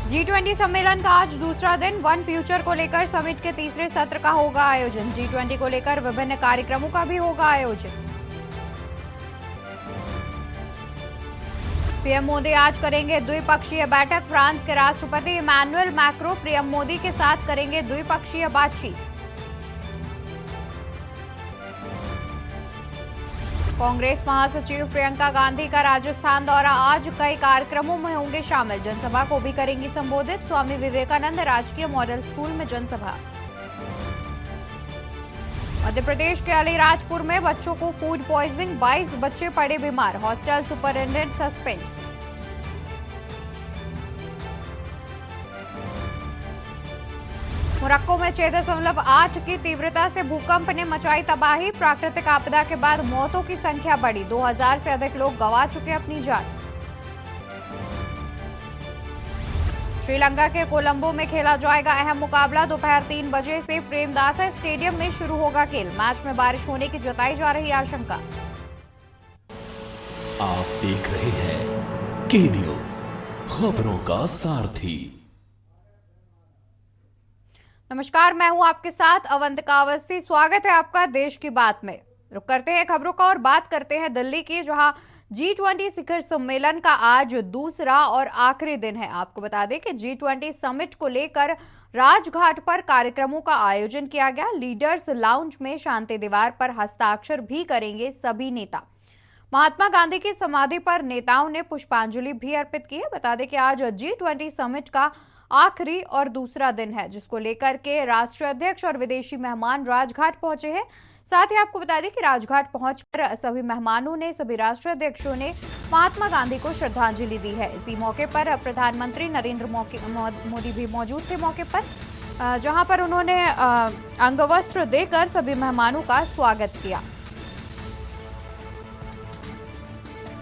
G20 सम्मेलन का आज दूसरा दिन। वन फ्यूचर को लेकर समिट के तीसरे सत्र का होगा आयोजन। G20 को लेकर विभिन्न कार्यक्रमों का भी होगा आयोजन। पीएम मोदी आज करेंगे द्विपक्षीय बैठक। फ्रांस के राष्ट्रपति इमैनुअल मैक्रो पीएम मोदी के साथ करेंगे द्विपक्षीय बातचीत। कांग्रेस महासचिव प्रियंका गांधी का राजस्थान दौरा। आज कई कार्यक्रमों में होंगे शामिल। जनसभा को भी करेंगी संबोधित। स्वामी विवेकानंद राजकीय मॉडल स्कूल में जनसभा। मध्य प्रदेश के अलीराजपुर में बच्चों को फूड पॉइजनिंग, 22 बच्चे पड़े बीमार। Hostel superintendent suspend. मोरक्को में 6.8 की तीव्रता से भूकंप ने मचाई तबाही। प्राकृतिक आपदा के बाद मौतों की संख्या बढ़ी। 2000 से अधिक लोग गंवा चुके अपनी जान। श्रीलंका के कोलंबो में खेला जाएगा अहम मुकाबला। दोपहर 3 बजे से प्रेमदासा स्टेडियम में शुरू होगा खेल। मैच में बारिश होने की जताई जा रही आशंका। आप देख रहे हैं के न्यूज, खबरों का सारथी। नमस्कार, मैं हूं आपके साथ अवंतिका अवस्थी। स्वागत है आपका देश की बात में। रुक करते हैं खबरों का और बात करते हैं दिल्ली की, जहां G20 शिखर सम्मेलन का आज दूसरा और आखिरी दिन है। आपको बता दें कि G20 समिट को लेकर राजघाट पर कार्यक्रमों का आयोजन किया गया। लीडर्स लाउंज में शांति दीवार पर हस्ताक्षर भी करेंगे सभी नेता। महात्मा गांधी की समाधि पर नेताओं ने पुष्पांजलि भी अर्पित की है। बता दें कि आज G20 समिट का आखिरी और दूसरा दिन है, जिसको लेकर के राष्ट्रीय अध्यक्ष और विदेशी मेहमान राजघाट पहुंचे हैं। साथ ही आपको बता दें कि राजघाट पहुंचकर सभी मेहमानों ने, सभी राष्ट्रीय अध्यक्षों ने महात्मा गांधी को श्रद्धांजलि दी है। इसी मौके पर प्रधानमंत्री नरेंद्र मोदी भी मौजूद थे मौके पर, जहां पर उन्होंने अंगवस्त्र देकर सभी मेहमानों का स्वागत किया।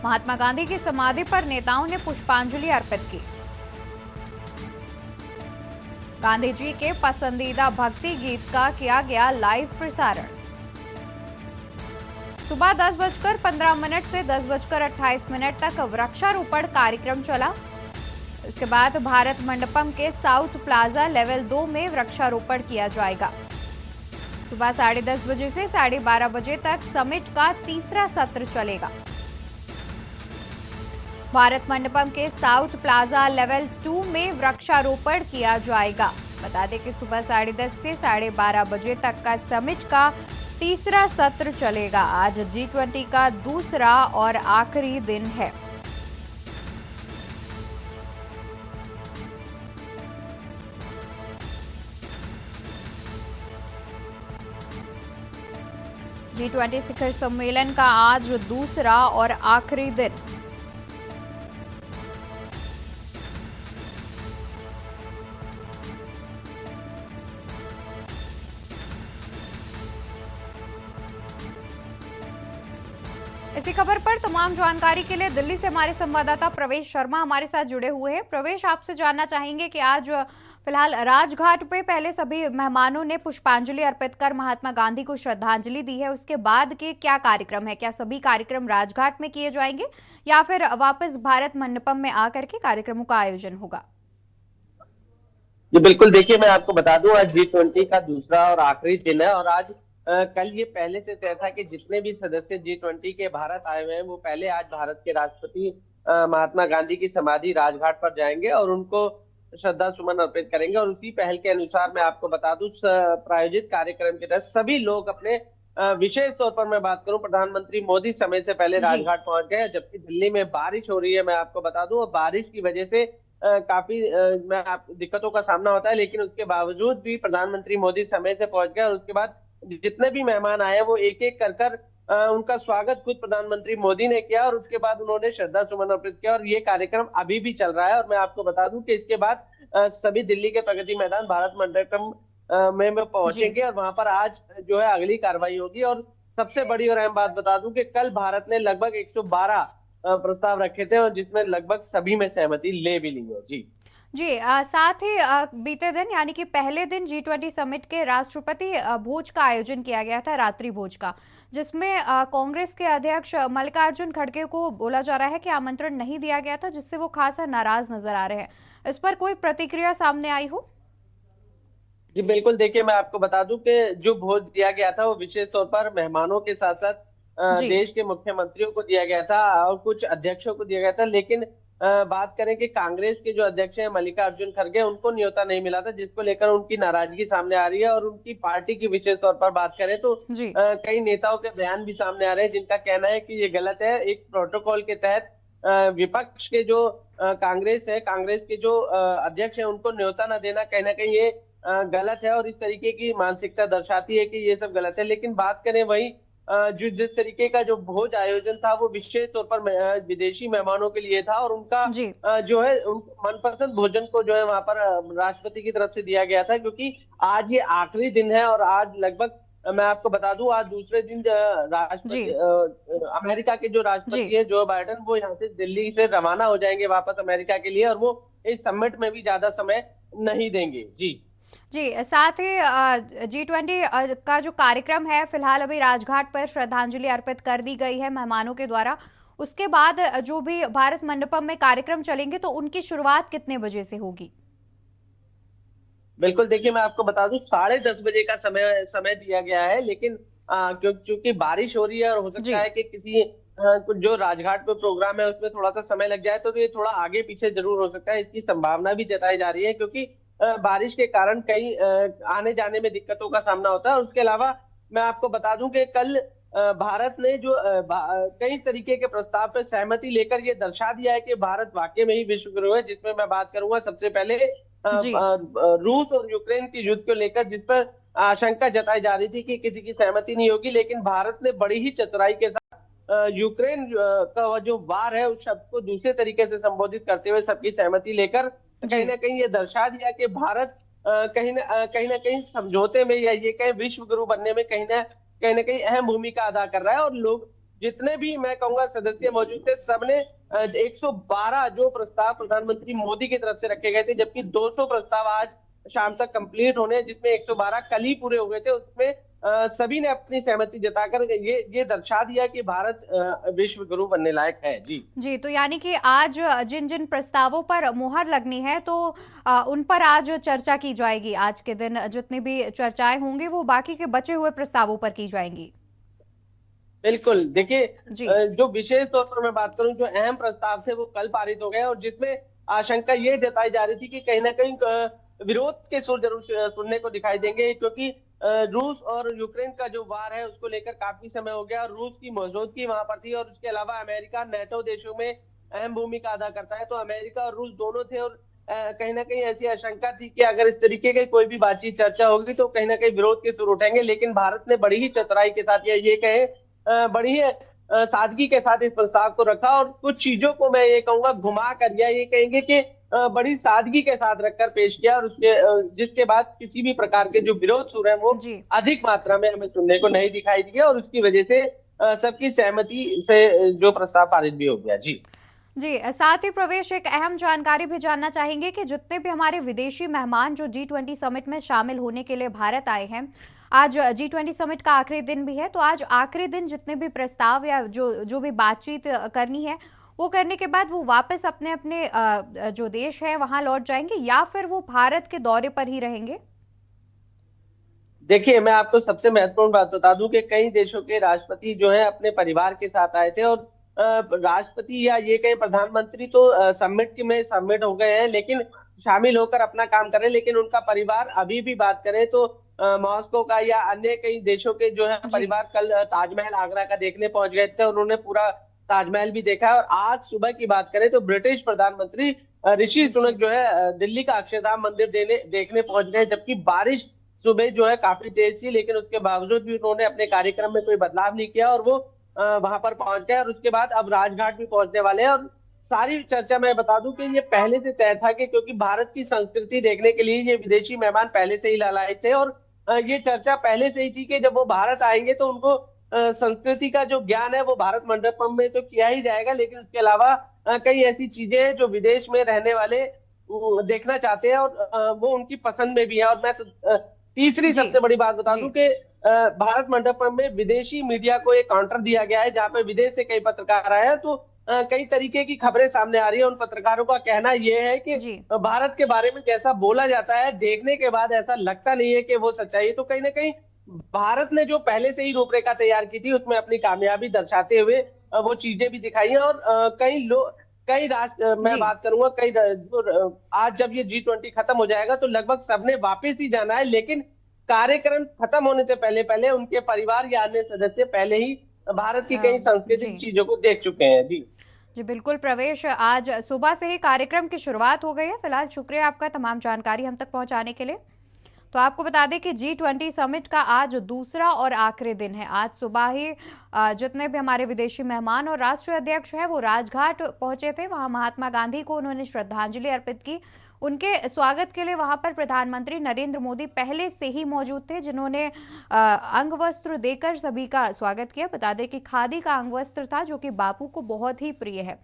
महात्मा गांधी की समाधि पर नेताओं ने पुष्पांजलि अर्पित की। गांधी जी के पसंदीदा भक्ति गीत का किया गया लाइव प्रसारण। सुबह 10:15 से 10:28 तक वृक्षारोपण कार्यक्रम चला। इसके बाद भारत मंडपम के साउथ प्लाजा लेवल 2 में वृक्षारोपण किया जाएगा। सुबह 10:30 बजे से 12:30 बजे तक समिट का तीसरा सत्र चलेगा। भारत मंडपम के साउथ प्लाजा लेवल 2 में वृक्षारोपण किया जाएगा। बता दें कि सुबह 10:30 से 12:30 बजे तक का समिट का तीसरा सत्र चलेगा। आज G20 का दूसरा और आखिरी दिन है। G20 शिखर सम्मेलन का आज दूसरा और आखिरी दिन। इसी खबर पर तमाम जानकारी के लिए दिल्ली से हमारे संवाददाता प्रवेश शर्मा हमारे साथ जुड़े हुए हैं। प्रवेश, आपसे जानना चाहेंगे कि आज फिलहाल राजघाट पे पहले सभी मेहमानों ने पुष्पांजलि अर्पित कर महात्मा गांधी को श्रद्धांजलि दी है। उसके बाद के क्या कार्यक्रम है? क्या सभी कार्यक्रम राजघाट में किए जाएंगे या फिर वापस भारत मंडपम में आकर के कार्यक्रमों का आयोजन होगा? जी बिल्कुल, देखिए मैं आपको बता दूं, आज G20 का दूसरा और आखिरी दिन है और आज कल ये पहले से तय था कि जितने भी सदस्य G20 के भारत आए हुए हैं वो पहले आज भारत के राष्ट्रपति महात्मा गांधी की समाधि राजघाट पर जाएंगे और उनको श्रद्धा सुमन अर्पित करेंगे। और उसी पहल के अनुसार मैं आपको बता दूं, प्रायोजित कार्यक्रम के तहत सभी लोग अपने विशेष तौर पर मैं बात करूं, प्रधानमंत्री मोदी समय से पहले राजघाट पहुंच गए। जबकि दिल्ली में बारिश हो रही है, मैं आपको बता दूं, और बारिश की वजह से काफी दिक्कतों का सामना होता है, लेकिन उसके बावजूद भी प्रधानमंत्री मोदी समय से पहुंच गए। और उसके बाद जितने भी मेहमान आए वो एक एक कर उनका स्वागत खुद प्रधानमंत्री मोदी ने किया और उसके बाद उन्होंने श्रद्धा सुमन अर्पित किया। और ये कार्यक्रम अभी भी चल रहा है। और मैं आपको बता दूं कि इसके बाद सभी दिल्ली के प्रगति मैदान भारत मंडपम में पहुंचेंगे और वहां पर आज जो है अगली कार्रवाई होगी। और सबसे बड़ी और अहम बात बता दूं कि कल भारत ने लगभग 112 प्रस्ताव रखे थे और जिसमें लगभग सभी में सहमति ले भी ली है। जी जी साथ ही बीते दिन यानी कि पहले दिन G20 समिट के राष्ट्रपति भोज का आयोजन किया गया था, रात्रि भोज का, जिसमें कांग्रेस के अध्यक्ष मल्लिकार्जुन खड़गे को बोला जा रहा है कि आमंत्रण नहीं दिया गया था, जिससे वो खासा नाराज नजर आ रहे हैं। इस पर कोई प्रतिक्रिया सामने आई हो? जी बिल्कुल, देखिए मैं आपको बता दूं कि जो भोज दिया गया था वो विशेष तौर पर मेहमानों के साथ साथ जी। देश के मुख्यमंत्रियों को दिया गया था और कुछ अध्यक्षों को दिया गया था। लेकिन बात करें कि कांग्रेस के जो अध्यक्ष हैं मल्लिकार्जुन खड़गे, उनको न्योता नहीं मिला था, जिसको लेकर उनकी नाराजगी सामने आ रही है। और उनकी पार्टी की विशेष तौर पर बात करें तो जी। कई नेताओं के बयान भी सामने आ रहे हैं जिनका कहना है कि ये गलत है। एक प्रोटोकॉल के तहत विपक्ष के जो कांग्रेस है, कांग्रेस के जो अध्यक्ष है, उनको न्योता न देना कहीं ना कहीं ये गलत है और इस तरीके की मानसिकता दर्शाती है कि ये सब गलत है। लेकिन बात करें वही जो जिस तरीके का जो भोज आयोजन था वो विशेष तौर पर विदेशी मेहमानों के लिए था और उनका जी। जो है उनको मनपसंद भोजन को जो है वहां पर राष्ट्रपति की तरफ से दिया गया था, क्योंकि आज ये आखिरी दिन है और आज लगभग मैं आपको बता दूं आज दूसरे दिन जी। राष्ट्रपति अमेरिका के जो जी। राष्ट्रपति है जो बाइडेन, वो यहाँ से दिल्ली से रवाना हो जाएंगे वापस अमेरिका के लिए और वो इस समिट में भी ज्यादा समय नहीं देंगे। जी जी साथ ही G20 का जो कार्यक्रम है, फिलहाल अभी राजघाट पर श्रद्धांजलि अर्पित कर दी गई है मेहमानों के द्वारा। उसके बाद जो भी भारत मंडपम में कार्यक्रम चलेंगे तो उनकी शुरुआत कितने बजे से होगी? बिल्कुल, देखिए मैं आपको बता दूं 10:30 बजे का समय समय दिया गया है। लेकिन क्योंकि बारिश हो रही है और हो सकता जी। है कि किसी जो राजघाट पे प्रोग्राम है उसमें थोड़ा सा समय लग जाए, तो ये थोड़ा आगे पीछे जरूर हो सकता है। इसकी संभावना भी जताई जा रही है, क्योंकि बारिश के कारण कई आने जाने में दिक्कतों का सामना होता है। और उसके अलावा मैं आपको बता दूं कि कल भारत ने जो कई तरीके के प्रस्ताव पे सहमति लेकर ये दर्शा दिया है कि भारत वाकई में ही विश्व गुरु है। जिसमें मैं बात करूंगा सबसे पहले जी। रूस और यूक्रेन के युद्ध को लेकर, जिस पर आशंका जताई जा रही थी कि किसी की सहमति नहीं होगी। लेकिन भारत ने बड़ी ही चतुराई के साथ यूक्रेन का जो वार है उस शब्द को दूसरे तरीके से संबोधित करते हुए सबकी सहमति लेकर कहीं जी। ना कहीं ये दर्शा दिया कि भारत कहीं ना कहीं समझौते में या ये कहीं विश्व गुरु बनने में कहीं ना कहीं अहम भूमिका अदा कर रहा है। और लोग जितने भी मैं कहूंगा सदस्य मौजूद थे, सबने 112 जो प्रस्ताव प्रधानमंत्री मोदी की तरफ से रखे गए थे, जबकि 200 प्रस्ताव आज शाम तक कंप्लीट होने, जिसमें 112 कल ही पूरे हुए थे, उसमें सभी ने अपनी सहमति जताकर ये दर्शा दिया कि भारत विश्व गुरु बनने लायक है। जी जी, तो यानी कि आज जिन जिन प्रस्तावों पर मुहर लगनी है तो उन पर आज चर्चा की जाएगी। आज के दिन जितनी भी चर्चाएं होंगी वो बाकी के बचे हुए प्रस्तावों पर की जाएंगी। बिल्कुल, देखिए जी। जो विशेष तौर पर मैं बात करूं, जो अहम प्रस्ताव थे वो कल पारित हो गए और जिसमें आशंका ये जताई जा रही थी कि कहीं ना कहीं विरोध के सुर जरूर सुनने को दिखाई देंगे, क्योंकि रूस और यूक्रेन का जो वार है उसको लेकर काफी समय हो गया और रूस की मौजूदगी वहां पर थी। और उसके अलावा अमेरिका नेटो देशों में अहम भूमिका अदा करता है, तो अमेरिका और रूस दोनों थे। और कहीं ना कहीं ऐसी आशंका थी कि अगर इस तरीके की कोई भी बातचीत चर्चा होगी तो कहीं ना कहीं विरोध के सुर उठेंगे। लेकिन भारत ने बड़ी ही चतुराई के साथ ये कहे बड़ी ही सादगी के साथ इस प्रस्ताव को रखा और कुछ चीजों को मैं ये कहूंगा घुमा कर, या ये कहेंगे कि बड़ी सादगी के साथ रखकर पेश किया। और उसके जिसके बाद किसी भी प्रकार के जो विरोध सुर हैं वो जी। अधिक मात्रा में हमें सुनने को नहीं दिखाई दिए और उसकी वजह से सबकी सहमति से जो प्रस्ताव पारित भी हो गया। जी जी साथ ही प्रवेश, एक अहम जानकारी भी जानना चाहेंगे कि जितने भी हमारे विदेशी मेहमान जो G20 समिट में शामिल होने के लिए भारत आए हैं, आज G20 समिट का आखिरी दिन भी है, तो आज आखिरी दिन जितने भी प्रस्ताव या जो भी बातचीत करनी है वो करने के बाद वो वापस अपने अपने जो देश है वहां लौट जाएंगे या फिर वो भारत के दौरे पर ही रहेंगे? देखिए, मैं आपको सबसे महत्वपूर्ण बात बता दूं कि कई देशों के राष्ट्रपति जो है अपने परिवार के साथ आए थे और राष्ट्रपति या ये कहीं प्रधानमंत्री तो समिट में सम्मिट हो गए हैं, लेकिन शामिल होकर अपना काम कर रहे हैं। लेकिन उनका परिवार अभी भी बात करें तो मॉस्को का या अन्य कई देशों के जो है जी। परिवार कल ताजमहल आगरा का देखने पहुंच गए थे और उन्होंने पूरा ताजमहल भी देखा है। और आज सुबह की बात करें तो ब्रिटिश प्रधानमंत्री ऋषि सुनक जो है दिल्ली का अक्षरधाम मंदिर देखने पहुंच गए, जबकि बारिश सुबह जो है काफी तेज थी, लेकिन उसके बावजूद भी उन्होंने अपने कार्यक्रम में कोई बदलाव नहीं किया और वो वहां पर पहुंच गए। और उसके बाद अब राजघाट भी पहुंचने वाले हैं। और सारी चर्चा मैं बता दूं कि ये पहले से तय था कि क्योंकि भारत की संस्कृति देखने के लिए ये विदेशी मेहमान पहले से ही लालाए थे और ये चर्चा पहले से ही थी कि जब वो भारत आएंगे तो उनको संस्कृति का जो ज्ञान है वो भारत मंडपम में तो किया ही जाएगा, लेकिन उसके अलावा कई ऐसी चीजें हैं जो विदेश में रहने वाले देखना चाहते हैं, और वो उनकी पसंद में भी है। और मैं तीसरी जी सबसे बड़ी बात बता जी दूं कि भारत मंडपम में विदेशी मीडिया को एक काउंटर दिया गया है, जहां पे विदेश से कई पत्रकार आए हैं। तो कई तरीके की खबरें सामने आ रही है। उन पत्रकारों का कहना यह है कि जी भारत के बारे में जैसा बोला जाता है, देखने के बाद ऐसा लगता नहीं है कि वो सच्चाई है। तो कहीं ना कहीं भारत ने जो पहले से ही रूपरेखा तैयार की थी, उसमें अपनी कामयाबी दर्शाते हुए वो चीजें भी दिखाई हैं। और कई लोग, कई राष्ट्र, मैं जी बात करूंगा, आज जब ये G20 खत्म हो जाएगा तो लगभग सबने वापस ही जाना है। लेकिन कार्यक्रम खत्म होने से पहले पहले उनके परिवार या अन्य सदस्य पहले ही भारत की कई जी सांस्कृतिक चीजों को देख चुके हैं। जी। जी बिल्कुल प्रवेश, आज सुबह से ही कार्यक्रम की शुरुआत हो गई है। फिलहाल शुक्रिया आपका तमाम जानकारी हम तक पहुंचाने के लिए। तो आपको बता दें कि G20 समिट का आज दूसरा और आखिरी दिन है। आज सुबह ही जितने भी हमारे विदेशी मेहमान और राष्ट्रीय अध्यक्ष हैं वो राजघाट पहुंचे थे। वहां महात्मा गांधी को उन्होंने श्रद्धांजलि अर्पित की। उनके स्वागत के लिए वहां पर प्रधानमंत्री नरेंद्र मोदी पहले से ही मौजूद थे, जिन्होंने अंग वस्त्र देकर सभी का स्वागत किया। बता दें कि खादी का अंग वस्त्र था जो कि बापू को बहुत ही प्रिय है।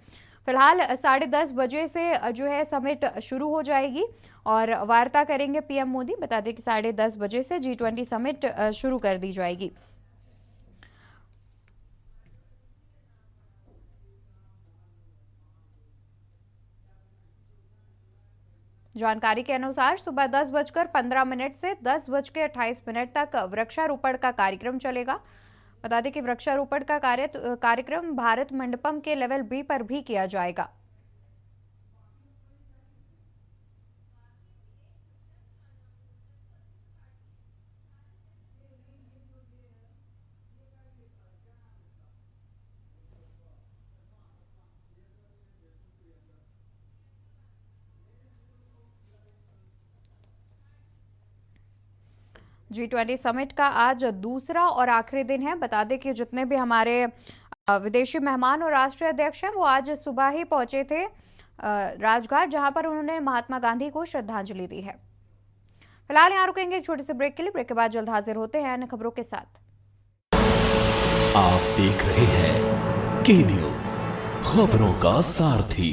फिलहाल 10:30 बजे से जो है समिट शुरू हो जाएगी और वार्ता करेंगे पीएम मोदी। बता दें कि 10:30 बजे से G20 समिट शुरू कर दी जाएगी। जानकारी के अनुसार सुबह 10:15 से 10:28 तक वृक्षारोपण का कार्यक्रम चलेगा। बता दें कि वृक्षारोपण का कार्यक्रम भारत मंडपम के लेवल बी पर भी किया जाएगा। G20 समिट का आज दूसरा और आखिरी दिन है। बता दें कि जितने भी हमारे विदेशी मेहमान और राष्ट्रीय अध्यक्ष हैं वो आज सुबह ही पहुंचे थे राजघाट, जहां पर उन्होंने महात्मा गांधी को श्रद्धांजलि दी है। फिलहाल यहाँ रुकेंगे एक छोटे से ब्रेक के लिए। ब्रेक के बाद जल्द हाजिर होते हैं अन्य खबरों के साथ। आप देख रहे हैं के न्यूज, खबरों का सारथी।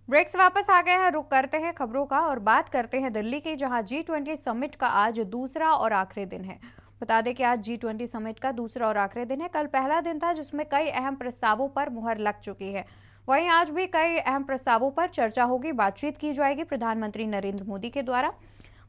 ब्रेक से वापस आ गए हैं। रुक करते हैं खबरों का और बात करते हैं दिल्ली की, जहां G20 समिट का आज दूसरा और आखिरी दिन है। बता दें कि आज G20 समिट का दूसरा और आखिरी दिन है। कल पहला दिन था जिसमें कई अहम प्रस्तावों पर मुहर लग चुकी है। वहीं आज भी कई अहम प्रस्तावों पर चर्चा होगी, बातचीत की जाएगी प्रधानमंत्री नरेंद्र मोदी के द्वारा।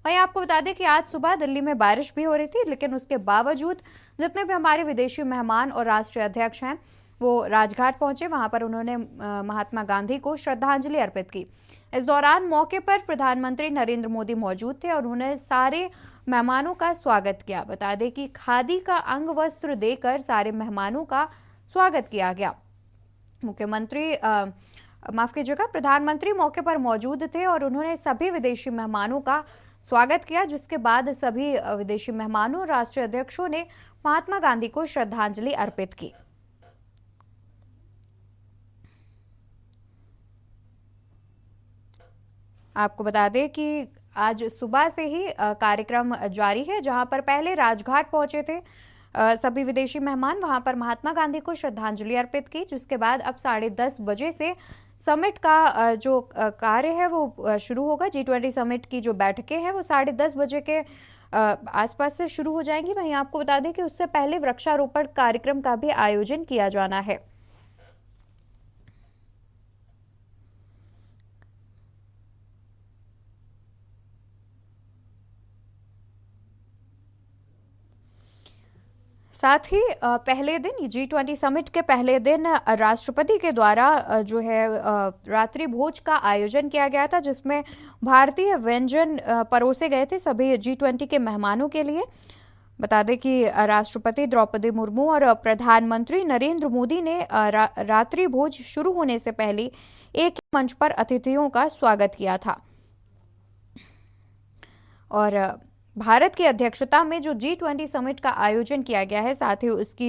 वहीं आपको बता दें कि आज सुबह दिल्ली में बारिश भी हो रही थी, लेकिन उसके बावजूद जितने भी हमारे विदेशी मेहमान और राष्ट्रीय अध्यक्ष हैं वो राजघाट पहुंचे। वहां पर उन्होंने महात्मा गांधी को श्रद्धांजलि अर्पित की। इस दौरान मौके पर प्रधानमंत्री नरेंद्र मोदी मौजूद थे और उन्होंने सारे मेहमानों का स्वागत किया। बता दें कि खादी का अंग वस्त्र देकर सारे मेहमानों का स्वागत किया गया। प्रधानमंत्री मौके पर मौजूद थे और उन्होंने सभी विदेशी मेहमानों का स्वागत किया, जिसके बाद सभी विदेशी मेहमानों और राष्ट्रीय अध्यक्षों ने महात्मा गांधी को श्रद्धांजलि अर्पित की। आपको बता दें कि आज सुबह से ही कार्यक्रम जारी है, जहां पर पहले राजघाट पहुंचे थे सभी विदेशी मेहमान। वहां पर महात्मा गांधी को श्रद्धांजलि अर्पित की, जिसके बाद अब 10:30 बजे से समिट का जो कार्य है वो शुरू होगा। G20 समिट की जो बैठकें हैं वो 10:30 बजे के आसपास से शुरू हो जाएंगी। वहीं आपको बता दें कि उससे पहले वृक्षारोपण कार्यक्रम का भी आयोजन किया जाना है। साथ ही पहले दिन G20 समिट के पहले दिन राष्ट्रपति के द्वारा जो है रात्रि भोज का आयोजन किया गया था, जिसमें भारतीय व्यंजन परोसे गए थे सभी G20 के मेहमानों के लिए। बता दें कि राष्ट्रपति द्रौपदी मुर्मू और प्रधानमंत्री नरेंद्र मोदी ने रात्रि भोज शुरू होने से पहले एक ही मंच पर अतिथियों का स्वागत किया था। और भारत की अध्यक्षता में जो G20 समिट का आयोजन किया गया है, साथ ही उसकी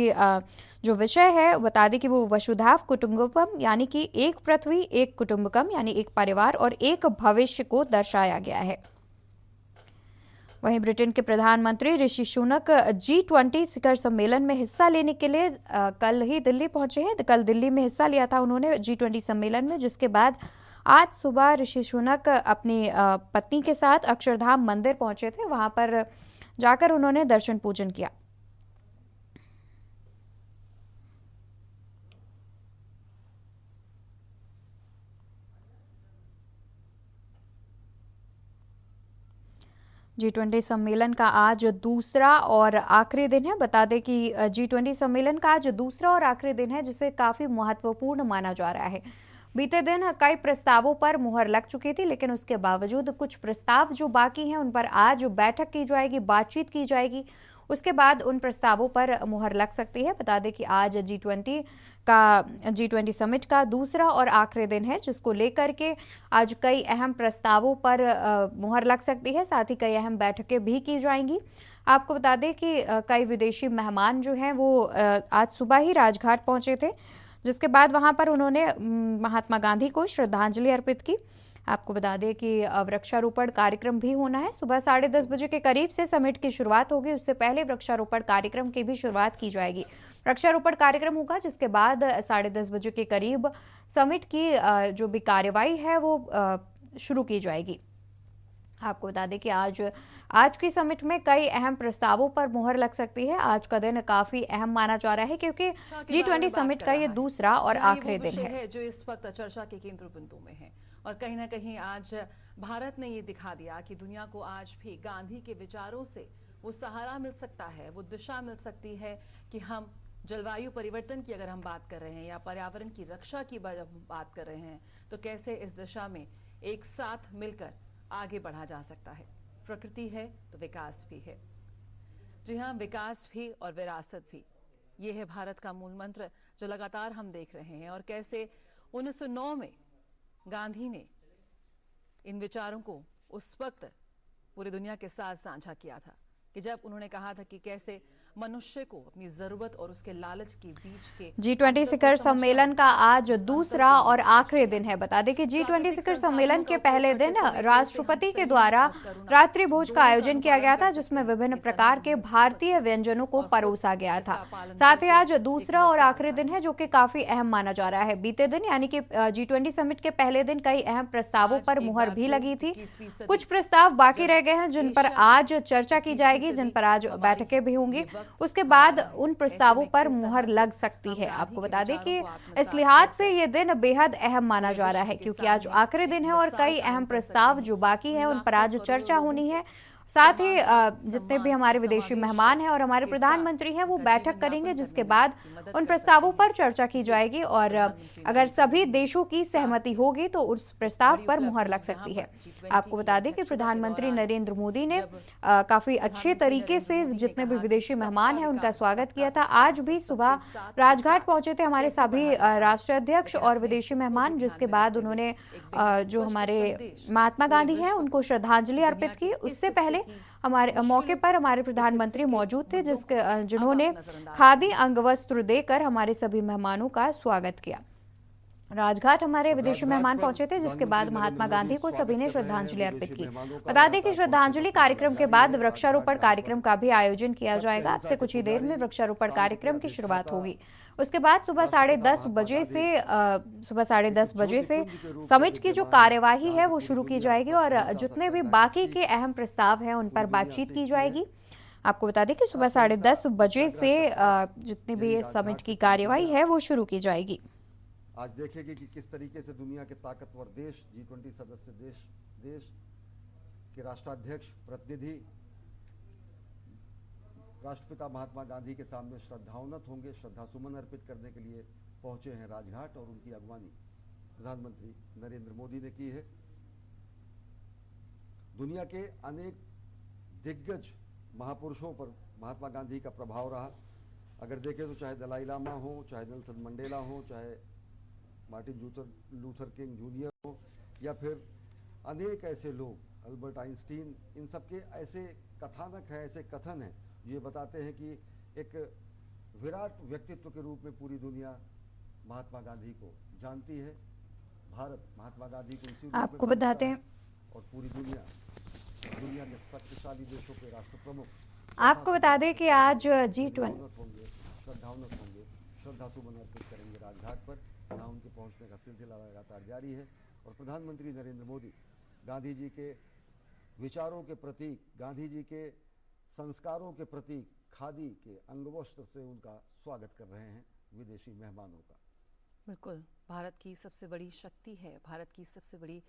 जो विषय है बता दें कि वो वसुधैव कुटुंबकम यानी कि एक पृथ्वी एक कुटुंबकम यानी एक परिवार और एक भविष्य को दर्शाया गया है। वहीं ब्रिटेन के प्रधानमंत्री ऋषि सुनक G20 शिखर सम्मेलन में हिस्सा लेने के लिए कल ही दिल्ली पहुंचे हैं। कल दिल्ली में हिस्सा लिया था उन्होंने G20 सम्मेलन में, जिसके बाद आज सुबह ऋषि सुनक अपनी पत्नी के साथ अक्षरधाम मंदिर पहुंचे थे। वहां पर जाकर उन्होंने दर्शन पूजन किया। G20 सम्मेलन का आज दूसरा और आखिरी दिन है। बता दें कि G20 सम्मेलन का आज दूसरा और आखिरी दिन है, जिसे काफी महत्वपूर्ण माना जा रहा है। बीते दिन कई प्रस्तावों पर मुहर लग चुकी थी, लेकिन उसके बावजूद कुछ प्रस्ताव जो बाकी हैं उन पर आज बैठक की जाएगी, बातचीत की जाएगी। उसके बाद उन प्रस्तावों पर मुहर लग सकती है। बता दें कि आज G20 समिट का दूसरा और आखिरी दिन है, जिसको लेकर के आज कई अहम प्रस्तावों पर मुहर लग सकती है। साथ ही कई अहम बैठकें भी की जाएंगी। आपको बता दें कि कई विदेशी मेहमान जो हैं वो आज सुबह ही राजघाट पहुंचे थे, जिसके बाद वहां पर उन्होंने महात्मा गांधी को श्रद्धांजलि अर्पित की। आपको बता दें कि वृक्षारोपण कार्यक्रम भी होना है। सुबह 10:30 बजे के करीब से समिट की शुरुआत होगी। उससे पहले वृक्षारोपण कार्यक्रम की भी शुरुआत की जाएगी। वृक्षारोपण कार्यक्रम होगा, जिसके बाद 10:30 बजे के करीब समिट की जो भी कार्यवाही है वो शुरू की जाएगी। आपको बता दें कि आज की समिट में कई अहम प्रस्तावों पर मुहर लग सकती है। आज का दिन काफी अहम माना जा रहा है, क्योंकि G20 समिट का ये दूसरा और आखिरी दिन है जो इस वक्त चर्चा के केंद्र बिंदु में है। और कहीं ना कहीं आज भारत ने ये दिखा दिया कि दुनिया को आज भी गांधी के विचारों से वो सहारा मिल सकता है, वो दिशा मिल सकती है कि हम जलवायु परिवर्तन की अगर हम बात कर रहे हैं या पर्यावरण की रक्षा की बात कर रहे हैं, तो कैसे इस दिशा में एक साथ मिलकर आगे बढ़ा जा सकता है। प्रकृति है तो विकास भी है। जी हाँ, विकास भी और विरासत भी, ये है भारत का मूल मंत्र जो लगातार हम देख रहे हैं। और कैसे 1909 में गांधी ने इन विचारों को उस वक्त पूरी दुनिया के साथ साझा किया था, कि जब उन्होंने कहा था कि कैसे मनुष्य को अपनी जरूरत और उसके लालच के बीच के G20 शिखर सम्मेलन का आज दूसरा और आखिरी दिन है। बता दें कि G20 शिखर सम्मेलन के पहले दिन राष्ट्रपति के द्वारा रात्रि भोज का आयोजन किया गया था, जिसमें विभिन्न प्रकार के भारतीय व्यंजनों को परोसा गया था। साथ ही आज दूसरा और आखिरी दिन है, जो कि काफी अहम माना जा रहा है। बीते दिन यानी कि G20 समिट के पहले दिन कई अहम प्रस्तावों पर मुहर भी लगी थी। कुछ प्रस्ताव बाकी रह गए हैं, जिन पर आज चर्चा की जाएगी, जिन पर आज बैठकें भी होंगी। उसके बाद उन प्रस्तावों पर मुहर लग सकती है। आपको बता दें कि इस लिहाज से ये दिन बेहद अहम माना जा रहा है, क्योंकि आज आखिरी दिन है और कई अहम प्रस्ताव जो बाकी हैं उन पर आज चर्चा होनी है। साथ ही जितने भी हमारे विदेशी मेहमान हैं और हमारे प्रधानमंत्री हैं वो बैठक करेंगे, जिसके बाद उन प्रस्तावों पर चर्चा की जाएगी। और अगर सभी देशों की सहमति होगी तो उस प्रस्ताव पर मुहर लग सकती है। आपको बता दें कि प्रधानमंत्री नरेंद्र मोदी ने काफी अच्छे तरीके से जितने भी विदेशी मेहमान हैं उनका स्वागत किया था। आज भी सुबह राजघाट पहुंचे थे हमारे सभी राष्ट्रीय अध्यक्ष और विदेशी मेहमान, जिसके बाद उन्होंने जो हमारे महात्मा गांधी हैं उनको श्रद्धांजलि अर्पित की। उससे पहले हमारे मौके पर हमारे प्रधानमंत्री मौजूद थे, जिन्होंने खादी अंगवस्त्र देकर हमारे सभी मेहमानों का स्वागत किया। राजघाट हमारे विदेशी मेहमान पहुंचे थे, जिसके बाद महात्मा गांधी को सभी ने श्रद्धांजलि अर्पित की। बता दें कि श्रद्धांजलि कार्यक्रम के बाद वृक्षारोपण कार्यक्रम का भी आयोजन किया जाएगा। अब से कुछ ही देर में वृक्षारोपण कार्यक्रम की शुरुआत होगी। उसके बाद सुबह 10:30 बजे से समिट की जो कार्यवाही है वो शुरू की जाएगी और जितने भी बाकी के अहम प्रस्ताव हैं उन पर बातचीत की जाएगी। आपको बता दें कि सुबह 10:30 बजे से जितनी भी समिट की कार्यवाही है वो शुरू की जाएगी। आज देखेंगे कि किस तरीके से दुनिया के ताकतवर देश, G20 सदस्य देश के राष्ट्राध्यक्ष, प्रतिनिधि राष्ट्रपिता महात्मा गांधी के सामने श्रद्धावनत होंगे, श्रद्धासुमन अर्पित करने के लिए पहुंचे हैं राजघाट। और उनकी अगवानी प्रधानमंत्री नरेंद्र मोदी ने की है। दुनिया के अनेक दिग्गज महापुरुषों पर महात्मा गांधी का प्रभाव रहा। अगर देखें तो चाहे दलाई लामा हो, चाहे नेल्सन मंडेला हो, चाहे मार्टिन लूथर किंग जूनियर हो, या फिर अनेक ऐसे लोग, अल्बर्ट आइंस्टीन, इन सब के ऐसे कथानक हैं, ऐसे कथन हैं जो ये बताते हैं कि एक विराट व्यक्तित्व के रूप में पूरी दुनिया महात्मा गांधी को जानती है। भारत महात्मा गांधी को इसी आपको बताते हैं और पूरी दुनिया में शक्तिशाली देशों के राष्ट्र प्रमुख आपको बता दें कि आज G20 श्रद्धावनत होंगे, श्रद्धासुमन अर्पित करेंगे राजघाट पर। यहाँ उनके पहुंचने का सिलसिला लगातार जारी है और प्रधानमंत्री नरेंद्र मोदी गांधी जी के विचारों के प्रतीक, गांधी जी के संस्कारों के प्रतीक खादी के अंगवस्त्र से उनका स्वागत कर रहे हैं विदेशी मेहमानों का। बिल्कुल, भारत की सबसे बड़ी शक्ति है, भारत की सबसे बड़ी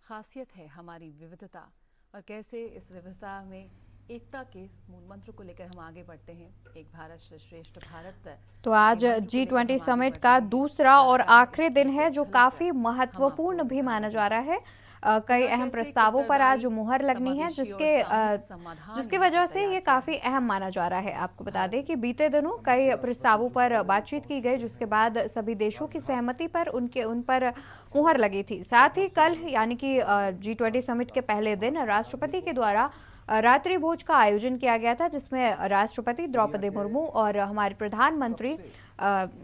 खासियत है हमारी विविधता, और कैसे इस विविधता में एकता के मूल मंत्र को लेकर हम आगे बढ़ते हैं। एक भारत श्रेष्ठ भारत। तो आज G20 समिट का दूसरा और आखिरी दिन है, जो काफी महत्वपूर्ण भी माना जा रहा है। कई अहम प्रस्तावों पर आज मुहर लगनी है, जिसकी वजह से ये काफी अहम माना जा रहा है। आपको बता दें कि बीते दिनों कई प्रस्तावों पर बातचीत की गई, जिसके बाद सभी देशों की सहमति पर उन पर मुहर लगी थी। साथ ही कल यानी कि G20 समिट के पहले दिन राष्ट्रपति के द्वारा रात्रि भोज का आयोजन किया गया था, जिसमें राष्ट्रपति द्रौपदी मुर्मू और हमारे प्रधानमंत्री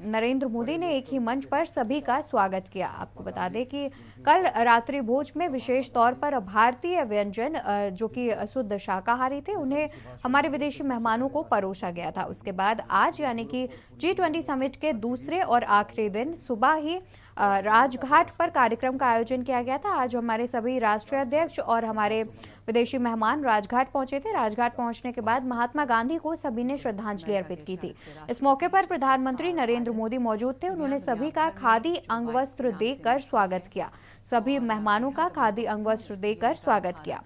नरेंद्र मोदी ने एक ही मंच पर सभी का स्वागत किया। आपको बता दें कि कल रात्रि भोज में विशेष तौर पर भारतीय व्यंजन जो कि शुद्ध शाकाहारी थे, उन्हें हमारे विदेशी मेहमानों को परोसा गया था। उसके बाद आज यानी कि G20 समिट के दूसरे और आखिरी दिन सुबह ही राजघाट पर कार्यक्रम का आयोजन किया गया था। आज हमारे सभी राष्ट्रीय अध्यक्ष और हमारे विदेशी मेहमान राजघाट पहुंचे थे। राजघाट पहुंचने के बाद महात्मा गांधी को सभी ने श्रद्धांजलि अर्पित की थी। इस मौके पर प्रधानमंत्री नरेंद्र मोदी मौजूद थे। उन्होंने सभी का खादी अंगवस्त्र देकर स्वागत किया। सभी मेहमानों का खादी अंगवस्त्र देकर स्वागत किया।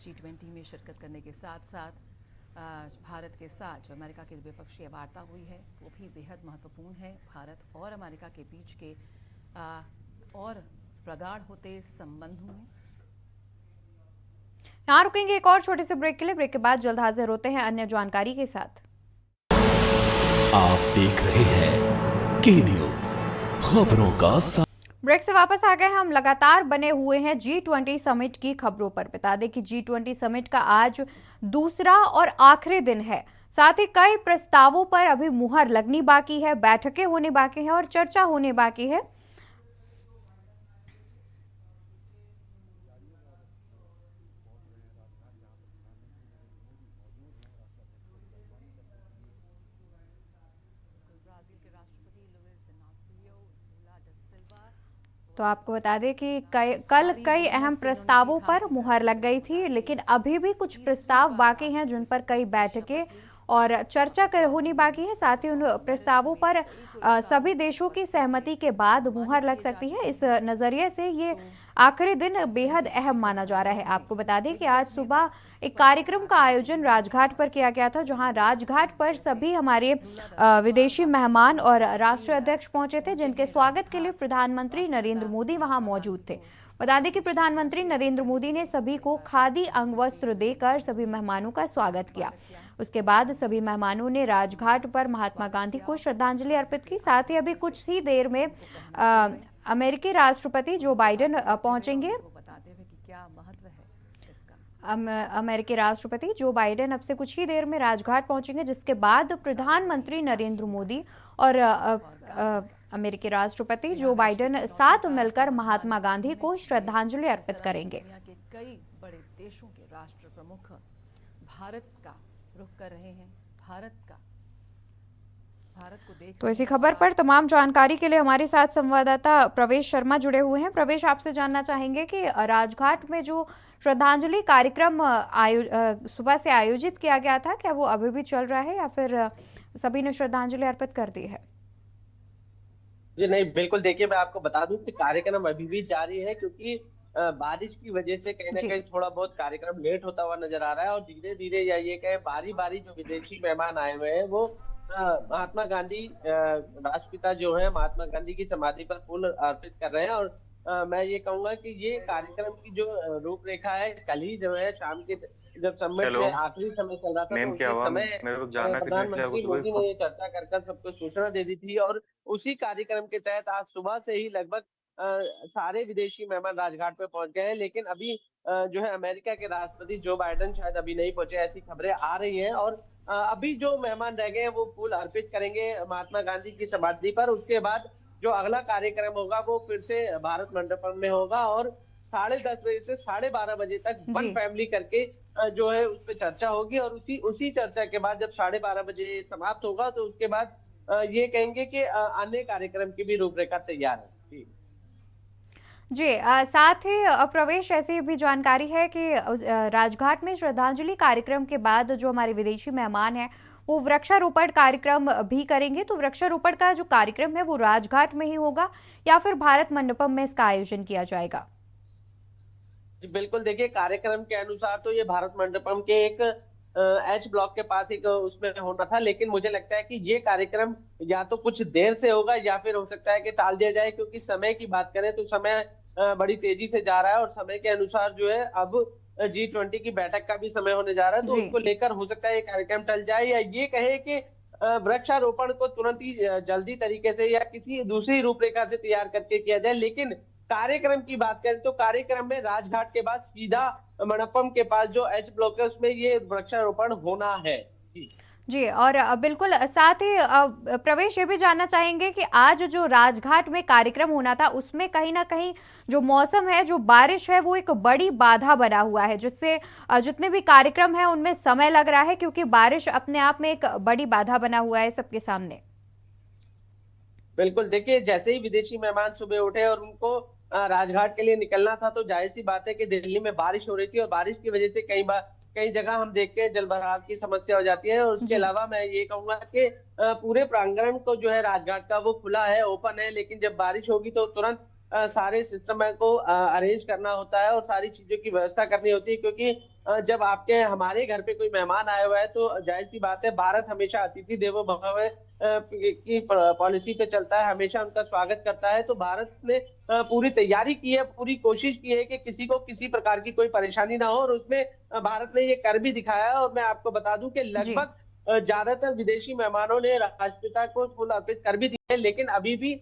G20 में शिरकत करने के साथ साथ भारत के साथ जो अमेरिका की द्विपक्षीय वार्ता हुई है, वो भी बेहद महत्वपूर्ण है। भारत और अमेरिका के बीच के और प्रगाढ़ होते संबंधों में। यहाँ रुकेंगे एक और छोटे से ब्रेक के लिए। ब्रेक के बाद जल्द हाजिर होते हैं अन्य जानकारी के साथ। आप देख रहे हैं के न्यूज, खबरों का ब्रेक से वापस आ गए। हम लगातार बने हुए हैं G20 समिट की खबरों पर। बता दें कि G20 समिट का आज दूसरा और आखिरी दिन है। साथ ही कई प्रस्तावों पर अभी मुहर लगनी बाकी है, बैठकें होने बाकी है और चर्चा होने बाकी है। तो आपको बता दें कि कल कई अहम प्रस्तावों पर मुहर लग गई थी, लेकिन अभी भी कुछ प्रस्ताव बाकी हैं जिन पर कई बैठकें और चर्चा होनी बाकी है। साथ ही उन प्रस्तावों पर सभी देशों की सहमति के बाद मुहर लग सकती है। इस नजरिए से ये आखिरी दिन बेहद अहम माना जा रहा है। आपको बता दें कि आज सुबह एक कार्यक्रम का आयोजन राजघाट पर किया गया था, जहां राजघाट पर सभी हमारे विदेशी मेहमान और राष्ट्रीय अध्यक्ष पहुंचे थे, जिनके स्वागत के लिए प्रधानमंत्री नरेंद्र मोदी वहां मौजूद थे। बता दें कि प्रधानमंत्री नरेंद्र मोदी ने सभी को खादी अंगवस्त्र देकर सभी मेहमानों का स्वागत किया। उसके बाद सभी मेहमानों ने राजघाट पर महात्मा गांधी को श्रद्धांजलि अर्पित की। साथ ही अभी कुछ ही देर में अमेरिकी राष्ट्रपति जो बाइडेन पहुंचेंगे। बताते हुए कि क्या महत्व है इसका। अमेरिकी राष्ट्रपति जो बाइडेन अब से कुछ ही देर में राजघाट पहुंचेंगे, जिसके बाद प्रधानमंत्री नरेंद्र मोदी और अमेरिकी राष्ट्रपति जो बाइडेन साथ मिलकर महात्मा गांधी को श्रद्धांजलि अर्पित करेंगे। दुनिया के कई बड़े देशों के राष्ट्र प्रमुख भारत का रुख कर रहे हैं। भारत को देख। तो इसी खबर पर तमाम जानकारी के लिए हमारे साथ संवाददाता प्रवेश शर्मा जुड़े हुए हैं। प्रवेश, आपसे जानना चाहेंगे कि राजघाट में जो श्रद्धांजलि कार्यक्रम सुबह से आयोजित किया गया था, क्या वो अभी भी चल रहा है या फिर सभी ने श्रद्धांजलि अर्पित कर दी है? जी नहीं, बिल्कुल। देखिए, मैं आपको बता दूं कि कार्यक्रम अभी भी जारी है, क्योंकि बारिश की वजह से कहीं ना कहीं थोड़ा बहुत कार्यक्रम लेट होता हुआ नजर आ रहा है। और धीरे धीरे या ये कहें बारी बारी जो विदेशी मेहमान आए हुए हैं, वो महात्मा गांधी राष्ट्रपिता जो है, महात्मा गांधी की समाधि पर फूल अर्पित कर रहे हैं। और मैं ये कहूंगा कि ये कार्यक्रम की जो रूपरेखा है, कल ही जो है शाम के जब समिट में आखिरी समय चल रहा था, तो उसी समय प्रधानमंत्री मोदी ने ये चर्चा कर सबको सूचना दे दी थी। और उसी कार्यक्रम के तहत आज सुबह से ही लगभग सारे विदेशी मेहमान राजघाट पे पहुंच गए हैं। लेकिन अभी जो है अमेरिका के राष्ट्रपति जो बाइडेन शायद अभी नहीं पहुंचे, ऐसी खबरें आ रही हैं। और अभी जो मेहमान रह गए हैं वो फूल अर्पित करेंगे महात्मा गांधी की समाधि पर। उसके बाद जो अगला कार्यक्रम होगा वो फिर से भारत मंडपम में होगा और 10:30 बजे से 12:30 बजे तक वन फैमिली करके जो है उस पर चर्चा होगी। और उसी चर्चा के बाद जब 12:30 बजे समाप्त होगा, तो उसके बाद ये कहेंगे कि अन्य कार्यक्रम की भी रूपरेखा तैयार है। जी साथ ही प्रवेश ऐसी भी जानकारी है कि राजघाट में श्रद्धांजलि कार्यक्रम के बाद जो हमारे विदेशी मेहमान हैं वो वृक्षारोपण कार्यक्रम भी करेंगे। तो वृक्षारोपण का जो कार्यक्रम है वो राजघाट में ही होगा या फिर भारत मंडपम में इसका आयोजन किया जाएगा? जी बिल्कुल, देखिए कार्यक्रम के अनुसार तो ये भारत मंडपम के एक एच ब्लॉक के पास एक उसमें होना था, लेकिन मुझे लगता है कि ये कार्यक्रम या तो कुछ देर से होगा या फिर हो सकता है कि टाल दिया जाए, क्योंकि समय की बात करें तो समय बड़ी तेजी से जा रहा है और समय के अनुसार जो है अब G20 की बैठक का भी समय होने जा रहा है, तो जी उसको लेकर हो सकता है ये कार्यक्रम टल जाए या ये कहे कि वृक्षारोपण को तुरंत ही जल्दी तरीके से या किसी दूसरी रूपरेखा से तैयार करके किया जाए। लेकिन कार्यक्रम की बात करें तो कार्यक्रम में राजघाट के बाद सीधा मणप्पम के पास जो एच ब्लॉक है उसमें ये वृक्षारोपण होना है। जी जी और बिल्कुल साथ ही प्रवेश ये भी जानना चाहेंगे कि आज जो राजघाट में कार्यक्रम होना था उसमें कहीं ना कहीं जो मौसम है, जो बारिश है, वो एक बड़ी बाधा बना हुआ है, जिससे जितने भी कार्यक्रम है उनमें समय लग रहा है, क्योंकि बारिश अपने आप में एक बड़ी बाधा बना हुआ है सबके सामने। बिल्कुल, देखिए जैसे ही विदेशी मेहमान सुबह उठे और उनको राजघाट के लिए निकलना था तो जाहिर सी बात है कि दिल्ली में बारिश हो रही थी और बारिश की वजह से कई जगह हम देखते हैं जलभराव की समस्या हो जाती है। और उसके जी अलावा मैं ये कहूंगा कि पूरे प्रांगण को जो है राजघाट का वो खुला है, ओपन है, लेकिन जब बारिश होगी तो तुरंत सारे सिस्टम को अरेंज करना होता है और सारी चीजों की व्यवस्था करनी होती है, क्योंकि जब आपके हमारे घर पे कोई मेहमान आया हुआ है तो जाहिर सी बात है भारत हमेशा अतिथि देवो भव की पॉलिसी पे चलता है, हमेशा उनका स्वागत करता है। तो भारत ने पूरी तैयारी की है, पूरी कोशिश की है कि किसी को किसी प्रकार की कोई परेशानी ना हो और उसमें भारत ने ये कर भी दिखाया है। और मैं आपको बता दूं कि जी लगभग ज्यादातर विदेशी मेहमानों ने राष्ट्रपिता को फूल अर्पित कर भी दिए, लेकिन अभी भी